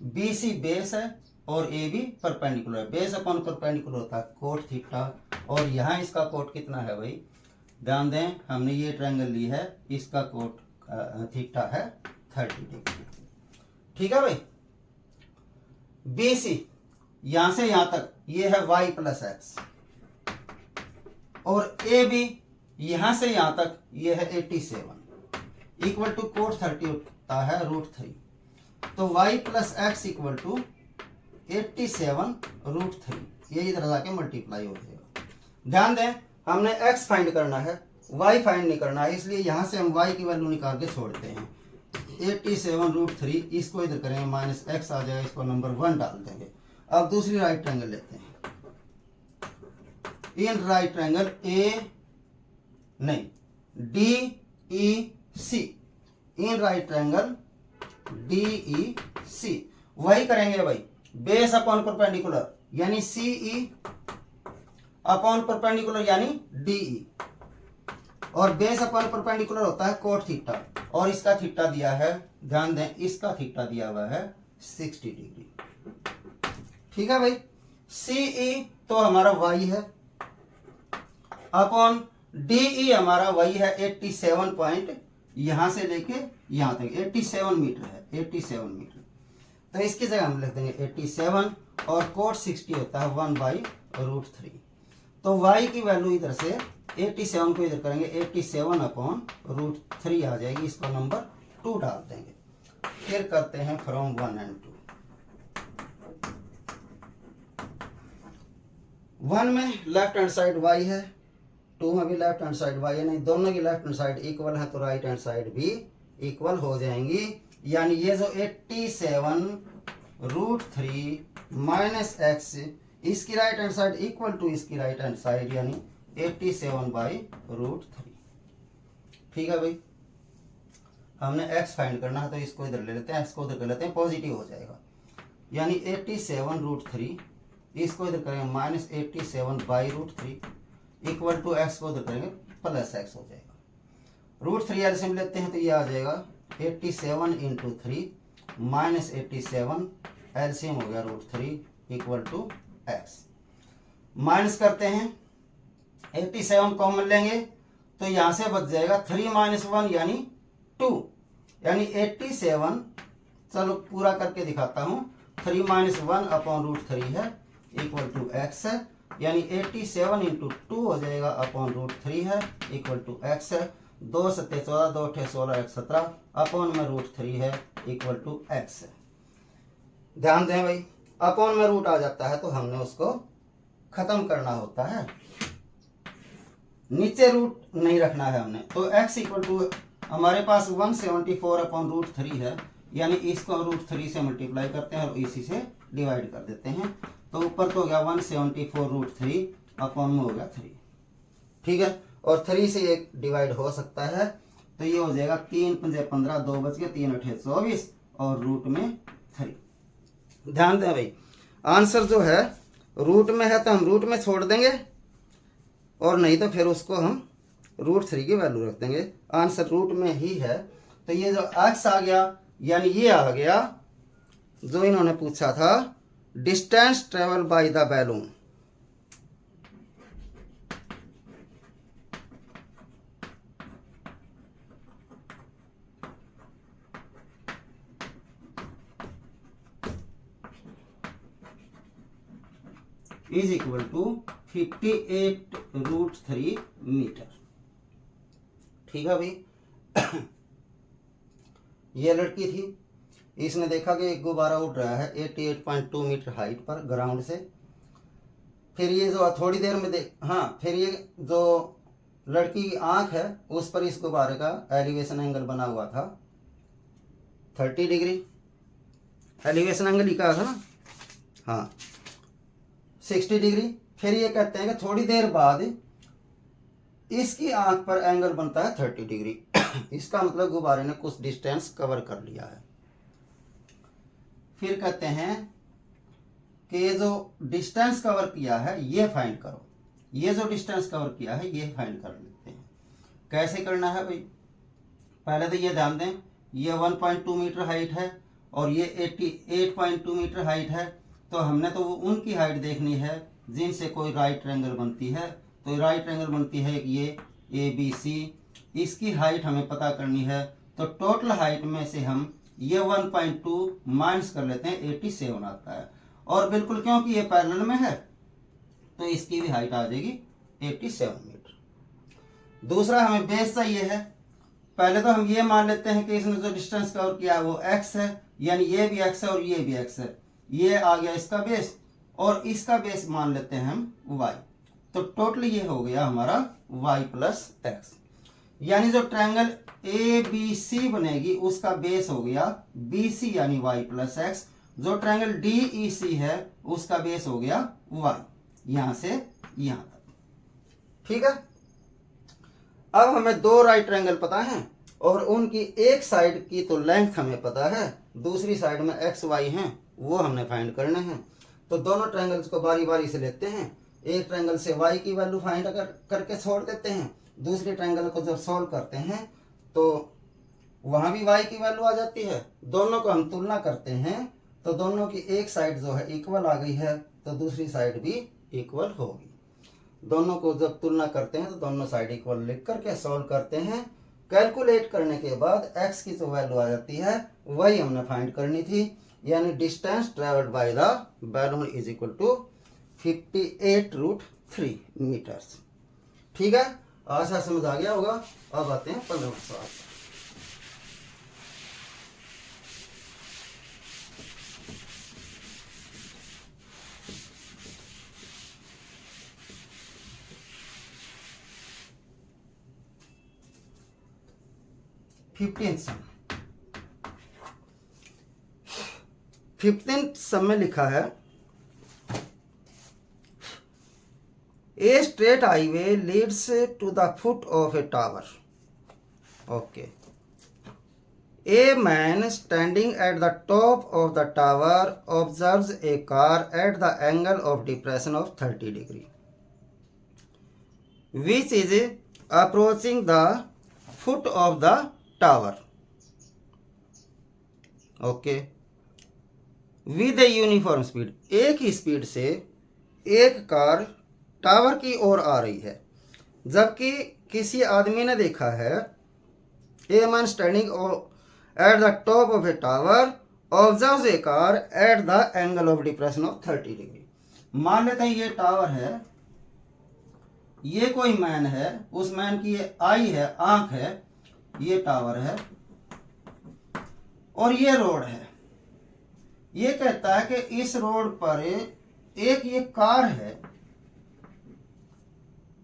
B C base है और A B perpendicular. Base upon perpendicular होता है कोट थीटा, और यहाँ इसका कोट कितना है भाई, ध्यान दें, हमने ये ट्रायंगल ली है, इसका कोट थीटा है 30 डिग्री, ठीक है भाई। बी सी यहां से यहां तक ये है y प्लस एक्स, और ए बी यहां से यहां तक ये है 87 इक्वल टू कोट 30 होता है √3, तो y plus x equal to 87 √3, ये इधर जाके मल्टीप्लाई हो जाएगा। ध्यान दें, हमने x फाइंड करना है, y फाइंड नहीं करना है, इसलिए यहां से हम y की वैल्यू निकाल के छोड़ते हैं। 87 √3, इसको इधर करेंगे माइनस एक्स आ जाएगा, इसको नंबर 1 डाल देंगे। अब दूसरी राइट ट्रायंगल लेते हैं, इन राइट ट्रायंगल ए नहीं D E C, in right triangle D E C वही करेंगे भाई, बेस अपॉन परपेंडिकुलर यानी सी ई अपॉन परपेंडिकुलर यानी डी ई, और बेस अपॉन परपेंडिकुलर होता है कोट थीटा, और इसका थीटा दिया है, ध्यान दें, इसका थीटा दिया हुआ है 60 डिग्री, ठीक है भाई। सी ई तो हमारा y है, अपॉन डी ई हमारा y है 87 पॉइंट, यहां से लेके यहां तक 87 मीटर है, 87 मीटर, तो इसकी जगह हम लिख देंगे 87, और कोट 60 होता है 1/√3, तो y की वैल्यू इधर से 87 को इधर करेंगे 87 अपॉन √3 आ जाएगी, इसको नंबर 2 डाल देंगे। फिर करते हैं फ्रॉम 1 and 2। 1 में लेफ्ट हैंड साइड y है, 2 में भी लेफ्ट हैंड साइड y है, नहीं दोनों की लेफ्ट हैंड साइड इक्वल है तो राइट हैंड साइड भी इक्वल हो जाएंगी, यानी ये जो 87 √3 माइनस एक्स, इसकी right hand side equal to इसकी राइट हैंड साइड यानी 87/√3, ठीक है भाई। हमने x फाइंड करना है तो इसको इधर ले लेते हैं, x को इधर कर लेते हैं, पॉजिटिव हो जाएगा, यानी 87√3, इसको इधर करेंगे माइनस 87/√3 इक्वल टू x को इधर करेंगे प्लस x हो जाएगा। √3 एलसीएम लेते हैं तो ये आ जाएगा 87 × 3 माइनस 87, एलसीएम हो गया √3 इक्वल टू x। माइनस करते हैं, 87 कॉमन लेंगे तो यहां से बच जाएगा 3 - 1 यानी 2, यानी 87, चलो पूरा करके दिखाता हूं, 3 - 1 अपॉन √3 है इक्वल टू x है, यानी 87 × 2 हो जाएगा अपॉन √3 है इक्वल टू x है, 2 × 7 = 14, 2 × 8 = 16, 1 = 17 अपॉन में √3 है इक्वल टू x है। ध्यान दें भाई, अपॉन में रूट आ जाता है तो हमने उसको खत्म करना होता है। नीचे रूट नहीं रखना है हमने। तो x इक्वल टू हमारे पास 174/√3 है, यानी इसको √3 से मल्टीप्लाई करते हैं और इसी से डिवाइड कर देते हैं। तो ऊपर तो हो गया 174√3 अपॉन में हो गया 3। ठीक है, और 3 से ये डिवाइड हो सकता है, तो ये हो जाएगा 3 पंजे 15, 2 बच गए, 3 अठे 24 और रूट में 3। ध्यान दें भाई, आंसर जो है रूट में है तो हम रूट में छोड़ देंगे, और नहीं तो फिर उसको हम √3 की वैल्यू रख देंगे। आंसर रूट में ही है। तो ये जो x आ गया, यानी ये आ गया जो इन्होंने पूछा था, distance travel by the balloon. Is equal to 58√3 metre. ठीक है भाई। ये लड़की थी, इसने देखा कि एक गुब्बारा उड़ रहा है 88.2 मीटर हाइट पर ग्राउंड से। फिर ये जो थोड़ी देर में फिर ये जो लड़की की आंख है उस पर इस गुब्बारे का एलिवेशन एंगल बना हुआ था 30 डिग्री। एलिवेशन एंगल लिखा था ना, हाँ 60 डिग्री। फिर ये कहते हैं कि थोड़ी देर बाद इसकी आंख पर एंगल बनता है 30 डिग्री। इसका मतलब गुब्बारे ने कुछ डिस्टेंस कवर कर लिया है। फिर कहते हैं कि ये जो डिस्टेंस कवर किया है ये फाइंड करो। ये जो डिस्टेंस कवर किया है ये फाइंड कर लेते हैं। कैसे करना है भाई, पहले तो ये ध्यान दें, ये 1.2 मीटर हाइट है और ये 88.2 मीटर हाइट है। तो हमने तो उनकी हाइट देखनी है जिनसे कोई राइट ट्रायंगल बनती है। तो राइट ट्रायंगल बनती है ये ABC, इसकी हाइट हमें पता करनी है। तो टोटल हाइट में से हम ये 1.2 माइनस कर लेते हैं, 87 आता है। और बिल्कुल क्योंकि ये पैरेलल में है तो इसकी भी हाइट आ जाएगी 87 मीटर। दूसरा हमें बेस चाहिए है। पहले तो हम ये मान लेते हैं कि इसने जो डिस्टेंस कवर किया वो x है, यानी ये भी x है और ये भी x है। ये आ गया इसका बेस और इसका बेस मान लेते हैं हम y। तो टोटल ये हो गया हमारा y प्लस x, यानी जो ट्रायंगल ABC बनेगी उसका बेस हो गया BC यानी y प्लस x। जो ट्रायंगल DEC है उसका बेस हो गया y, यहां से यहां तक। ठीक है, अब हमें दो राइट ट्रायंगल पता है और उनकी एक साइड की तो लेंथ हमें पता है, दूसरी साइड में एक्स वाई हैं वो हमने फाइंड करने हैं। तो दोनों ट्रायंगल्स को बारी बारी से लेते हैं। एक ट्रायंगल से y की वैल्यू फाइंड करके छोड़ देते हैं, दूसरे ट्रायंगल को जब सॉल्व करते हैं तो वहां भी y की वैल्यू आ जाती है। दोनों को हम तुलना करते हैं तो दोनों की एक साइड जो है इक्वल आ गई है तो दूसरी साइड भी इक्वल होगी। दोनों को जब तुलना करते हैं तो दोनों साइड इक्वल लिख करके सॉल्व करते हैं। कैलकुलेट करने के बाद x की जो वैल्यू आ जाती है वही हमने फाइंड करनी थी, यानी distance travelled by the balloon is equal to 58√3 metres. ठीक है, आशा समझ आ गया होगा। अब आते हैं 15वां सवाल। फिफ्टींथ सम में लिखा है a straight highway leads to the foot of a tower. Okay, a man standing at the top of the tower observes a car at the angle of depression of 30 degree which is approaching the foot of the tower. Okay, with a uniform speed, एक ही speed से एक car tower की ओर आ रही है, जबकि किसी आदमी ने देखा है ए man standing at the top of a tower observes a car at the angle of depression of 30 degree. मान लेते हैं ये टावर है, ये कोई मैन है, उस मैन की ये आई है, आंख है, ये टावर है और ये रोड है। ये कहता है कि इस रोड पर एक ये कार है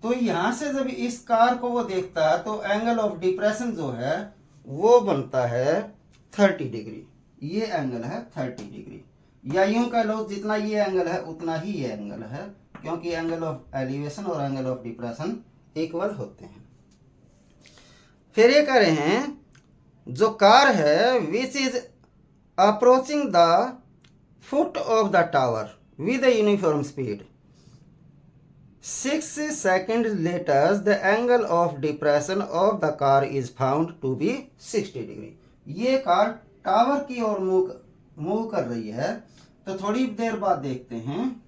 तो यहां से जब इस कार को वो देखता है तो एंगल ऑफ डिप्रेशन जो है वो बनता है 30 डिग्री। ये एंगल है 30 डिग्री, या यूं कह लो जितना ये एंगल है उतना ही ये एंगल है, क्योंकि एंगल ऑफ एलिवेशन और एंगल ऑफ डिप्रेशन इक्वल होते हैं। फिर ये कह रहे हैं जो कार है विच is approaching the foot of the tower with uniform speed 6 seconds later the angle of depression of the car is found to be 60 degree. ये कार टावर की ओर मूव कर रही है, तो थोड़ी देर बाद देखते हैं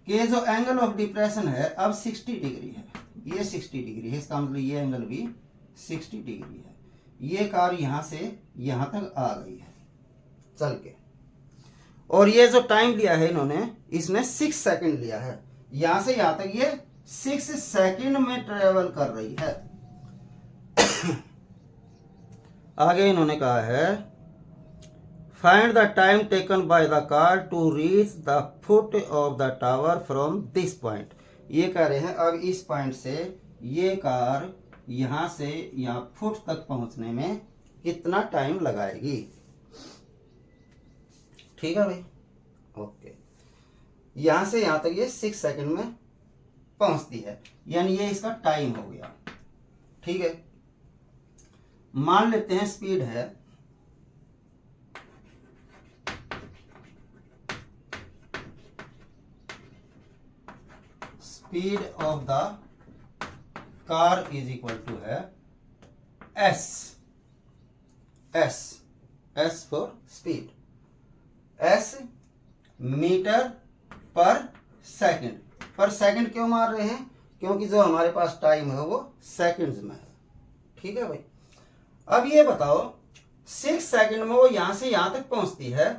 कि जो एंगल ऑफ डिप्रेशन है अब 60 डिग्री है, ये 60 डिग्री है, इसका मतलब ये एंगल भी 60 डिग्री है। ये कार यहां से यहां तक आ गई है चल के, और ये जो टाइम लिया है इन्होंने, इसने 6 सेकंड लिया है, यहां से यहां तक ये 6 सेकंड में ट्रेवल कर रही है। आगे इन्होंने कहा है find the time taken by the car to reach the foot of the tower from this point. ये कह रहे हैं अब इस पॉइंट से ये कार यहां से यहां फुट तक पहुंचने में कितना टाइम लगाएगी। ठीक है भाई, ओके। यहां से यहां तक ये 6 सेकंड में पहुंचती है, यानी ये इसका टाइम हो गया। ठीक है, मान लेते हैं स्पीड है speed of the car is equal to है S for speed, S metre पर सेकंड। पर सेकंड क्यों मार रहे हैं, क्योंकि जो हमारे पास टाइम है वो सेकंड्स में है। ठीक है भाई, अब ये बताओ 6 सेकंड में वो यहां से यहां तक पहुंचती है,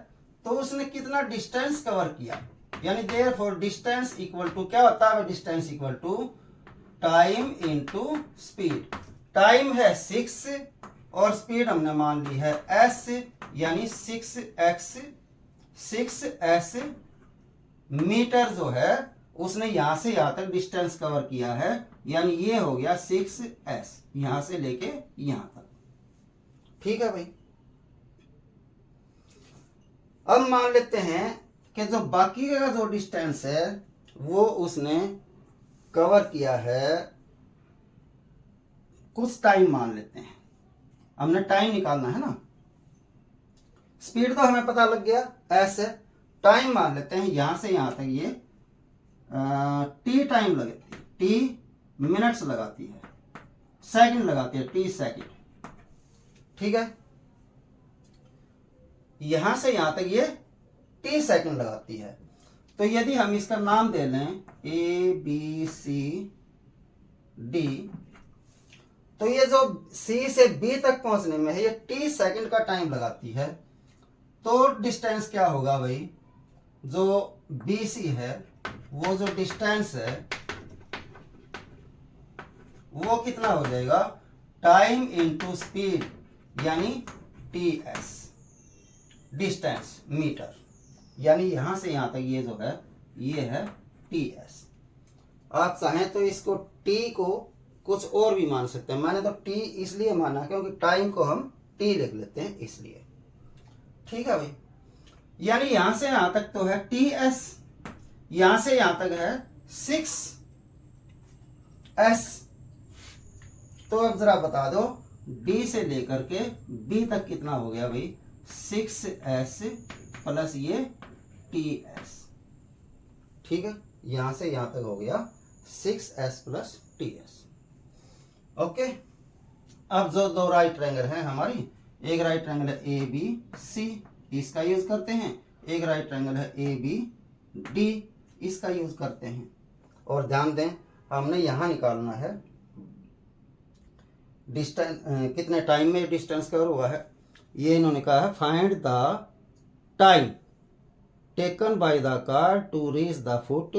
तो उसने कितना डिस्टेंस कवर किया, यानी देयरफॉर डिस्टेंस इक्वल टू क्या होता है, distance equal to time into speed. Time है 6 और स्पीड हमने मान ली है s, यानी 6s मीटर जो है उसने यहां से यहां तक डिस्टेंस कवर किया है, यानी ये हो गया 6s यहां से लेके यहां तक। ठीक है भाई, अब मान लेते हैं कि जो बाकी का जो डिस्टेंस है वो उसने कवर किया है कुछ टाइम, मान लेते हैं हमने टाइम निकालना है ना। स्पीड तो हमें पता लग गया एस है, टाइम मान लेते हैं यहां से यहां तक ये टी टाइम लगती है, टी मिनट्स लगाती है, सेकंड लगाती है, टी सेकंड। ठीक है, यहां से यहां तक ये टी सेकंड लगाती है। तो यदि हम इसका नाम दे लें ए बी सी डी, तो ये जो सी से बी तक पहुंचने में है ये टी सेकंड का टाइम लगाती है। तो डिस्टेंस क्या होगा भाई, जो बी सी है वो जो डिस्टेंस है वो कितना हो जाएगा, टाइम इनटू स्पीड, यानी टी एस, डिस्टेंस मीटर, यानी यहां से यहां तक ये जो है ये है टी एस। आप चाहें तो इसको टी को कुछ और भी मान सकते हैं, मैंने तो टी इसलिए माना क्योंकि टाइम को हम टी लिख लेते हैं इसलिए। ठीक है भाई, यानी यहां से यहां तक तो है टी एस, यहां से यहां तक है 6s। तो अब जरा बता दो डी से लेकर के बी तक कितना हो गया भाई, 6s प्लस ये ts। ठीक है, यहां से यहां तक हो गया 6s प्लस ts। ओके, अब जो दो राइट ट्रायंगल हैं हमारी, एक राइट ट्रायंगल है ए बी सी, इसका यूज करते हैं, एक राइट ट्रायंगल है ए बी डी, इसका यूज करते हैं। और ध्यान दें हमने यहां निकालना है डिस्टेंस, कितने टाइम में डिस्टेंस कवर हुआ है। ये इन्होंने कहा है find the time taken by the car to reach the foot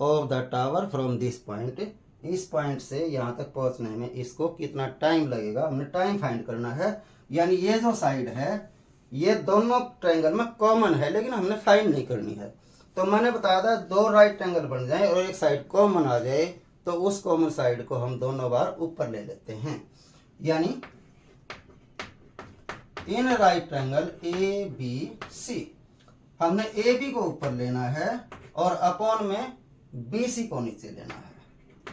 of the tower from this point. इस पॉइंट से यहां तक पहुंचने में इसको कितना टाइम लगेगा, हमने टाइम फाइंड करना है। यानी ये जो साइड है ये दोनों ट्रायंगल में कॉमन है, लेकिन हमने फाइंड नहीं करनी है। तो मैंने बताया था दो राइट एंगल बन जाए और एक साइड कॉमन आ जाए तो उस कॉमन साइड को हम दोनों बार ऊपर ले लेते हैं। यानी in right angle A B C, हमने ए बी को ऊपर लेना है और अपॉन में बी सी को नीचे लेना है।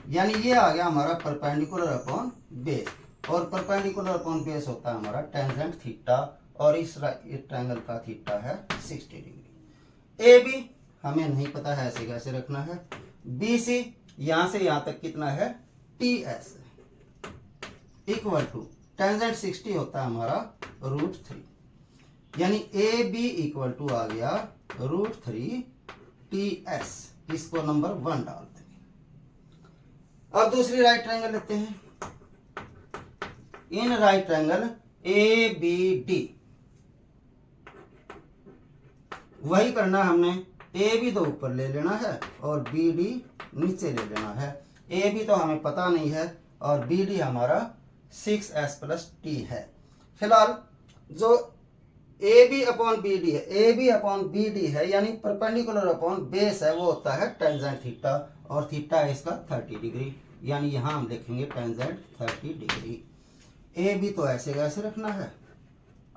यानी ये आ गया हमारा परपेंडिकुलर अपॉन बेस, और परपेंडिकुलर अपॉन बेस होता है हमारा टेंजेंट थीटा, और इस ट्रायंगल का थीटा है 60 डिग्री। ए बी हमें नहीं पता है, ऐसे कैसे रखना है। बी सी यहां से यहां तक कितना है T S, equal to tangent 60 होता है हमारा √3, यानी ए बी इक्वल टू आ गया √3 टी एस। इसको नंबर 1 डाल देंगे। अब दूसरी राइट ट्रायंगल लेते हैं। In right triangle A B D, वही करना हमने, ए बी तो ऊपर ले लेना है और बी डी नीचे ले लेना है। ए बी तो हमें पता नहीं है और बी डी हमारा 6s + t है। फिलहाल जो A B upon B D है, A B upon B D है, यानी परपेंडिकुलर अपॉन बेस है, वो होता है टेंजेंट थीटा, और थीटा है इसका 30 डिग्री, यानी यहां हम लिखेंगे टेंजेंट 30 डिग्री। ए बी तो ऐसे कैसे रखना है,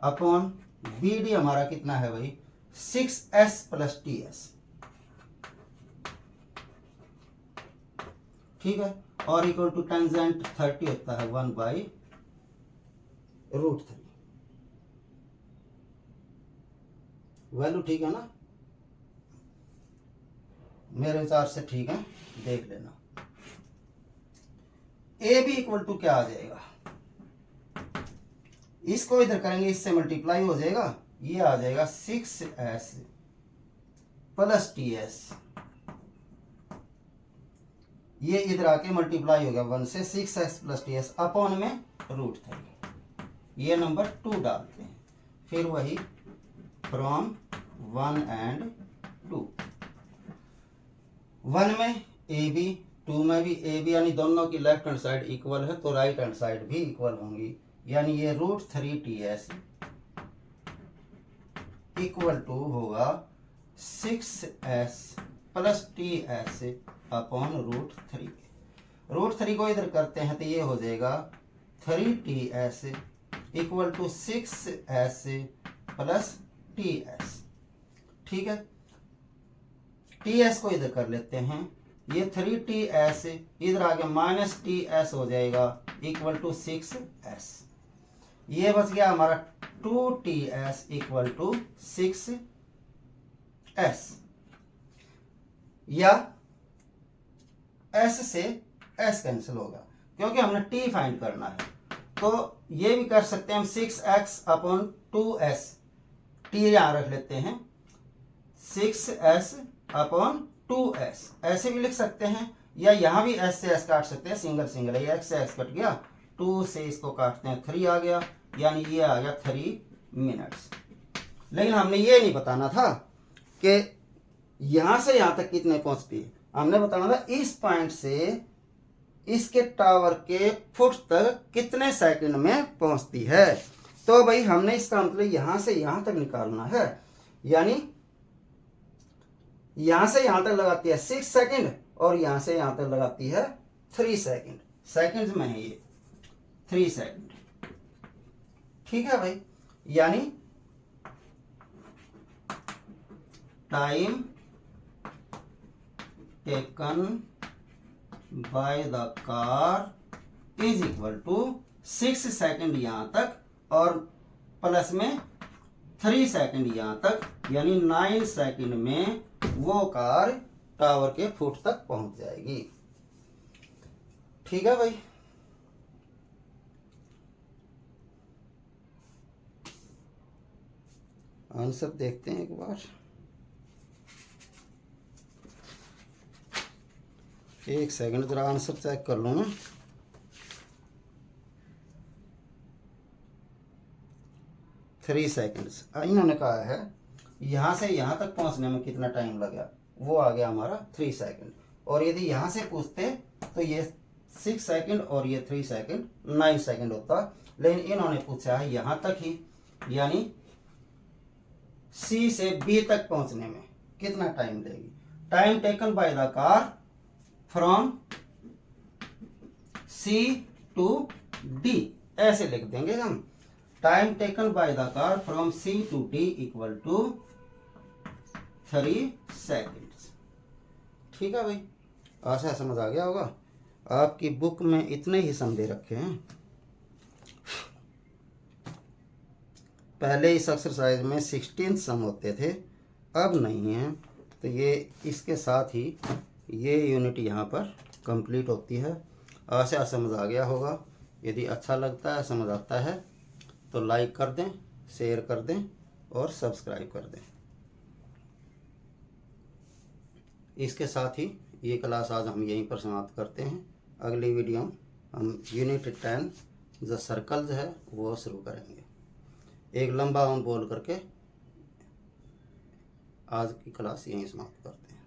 अपॉन बी डी हमारा कितना है भाई 6s + ts, ठीक है, और इक्वल टू टेंजेंट 30 होता है 1/√3। वैल्यू ठीक है ना, मेरे विचार से ठीक है, देख लेना। ए बी इक्वल टू क्या आ जाएगा, इसको इधर करेंगे, इससे मल्टीप्लाई हो जाएगा, ये आ जाएगा 6s + ts, ये इधर आके मल्टीप्लाई हो गया 1 से, 6s + ts अपॉन में √3, ये नंबर 2 डालते हैं। फिर वही फ्रॉम 1 and 2, 1 में ए बी, 2 में भी ए बी, यानी दोनों की लेफ्ट हैंड साइड इक्वल है तो राइट हैंड साइड भी इक्वल होंगी, यानी ये √3 ts इक्वल टू होगा 6s + ts अपॉन √3। √3 को इधर करते हैं तो ये हो जाएगा 3ts equal to 6s + ts, ठीक है। ts को इधर कर लेते हैं, ये 3ts इधर आगे -ts हो जाएगा इक्वल टू 6s, ये बच गया हमारा 2ts इक्वल टू 6s, या s से s कैंसिल होगा क्योंकि हमने t फाइंड करना है, तो ये भी कर सकते हैं हम 6x अपॉन 2s, t यहां रख लेते हैं, 6s अपॉन 2s ऐसे भी लिख सकते हैं, या यहां भी s से s काट सकते हैं, सिंगल सिंगल है, x से s कट गया, 2 से इसको काटते हैं 3 आ गया, यानी ये आ गया 3 मिनट्स। लेकिन हमने ये नहीं बताना था कि यहां से यहां तक कितने पहुंचती है, हमने बताना था इस पॉइंट से इसके टावर के फुट तक कितने सेकंड में पहुंचती है। तो भाई हमने इसका मतलब यहां से यहां तक निकालना है, यानी यहां से यहां तक लगाती है 6 सेकंड और यहां से यहां तक लगाती है 3 सेकंड, सेकंड्स में है ये 3 सेकंड, ठीक है भाई। यानी time taken by the car is equal to 6 second यहां तक और प्लस में 3 सेकंड यहां तक, यानी 9 सेकंड में वो कार टावर के फुट तक पहुंच जाएगी, ठीक है भाई। आंसर देखते हैं एक बार, एक सेकंड जरा आंसर चेक कर लो ना। थ्री सेकंड्स इन्होंने कहा है, यहां से यहां तक पहुंचने में कितना टाइम लगा, वो आ गया हमारा 3 सेकंड, और यदि यहां से पूछते तो ये 6 सेकंड और ये 3 सेकंड 9 सेकंड होता, लेकिन इन्होंने पूछा है यहां तक ही, यानी सी से बी तक पहुंचने में, कितना टाइम लेगी। Time taken by the car from C to D, ऐसे लिख देंगे हम। Time taken by the car from C to D equal to 3 seconds. ठीक है भाई, आशा समझ आ गया होगा। आपकी बुक में इतने ही सम दे रखे हैं। पहले इस एक्सरसाइज में 16 सम होते थे, अब नहीं है। तो ये इसके साथ ही ये यूनिट यहाँ पर कंप्लीट होती है। आशा समझ आ गया होगा। यदि अच्छा लगता है, समझ आता है तो लाइक कर दें, शेयर कर दें और सब्सक्राइब कर दें। इसके साथ ही ये क्लास आज हम यहीं पर समाप्त करते हैं। अगली वीडियो हम यूनिट 10 जो सर्कल्स है वो शुरू करेंगे। एक लंबा हम बोल करके आज की क्लास यहीं समाप्त करते हैं।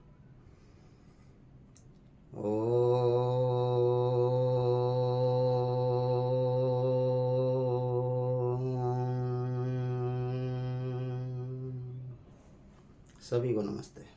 सभी को नमस्ते।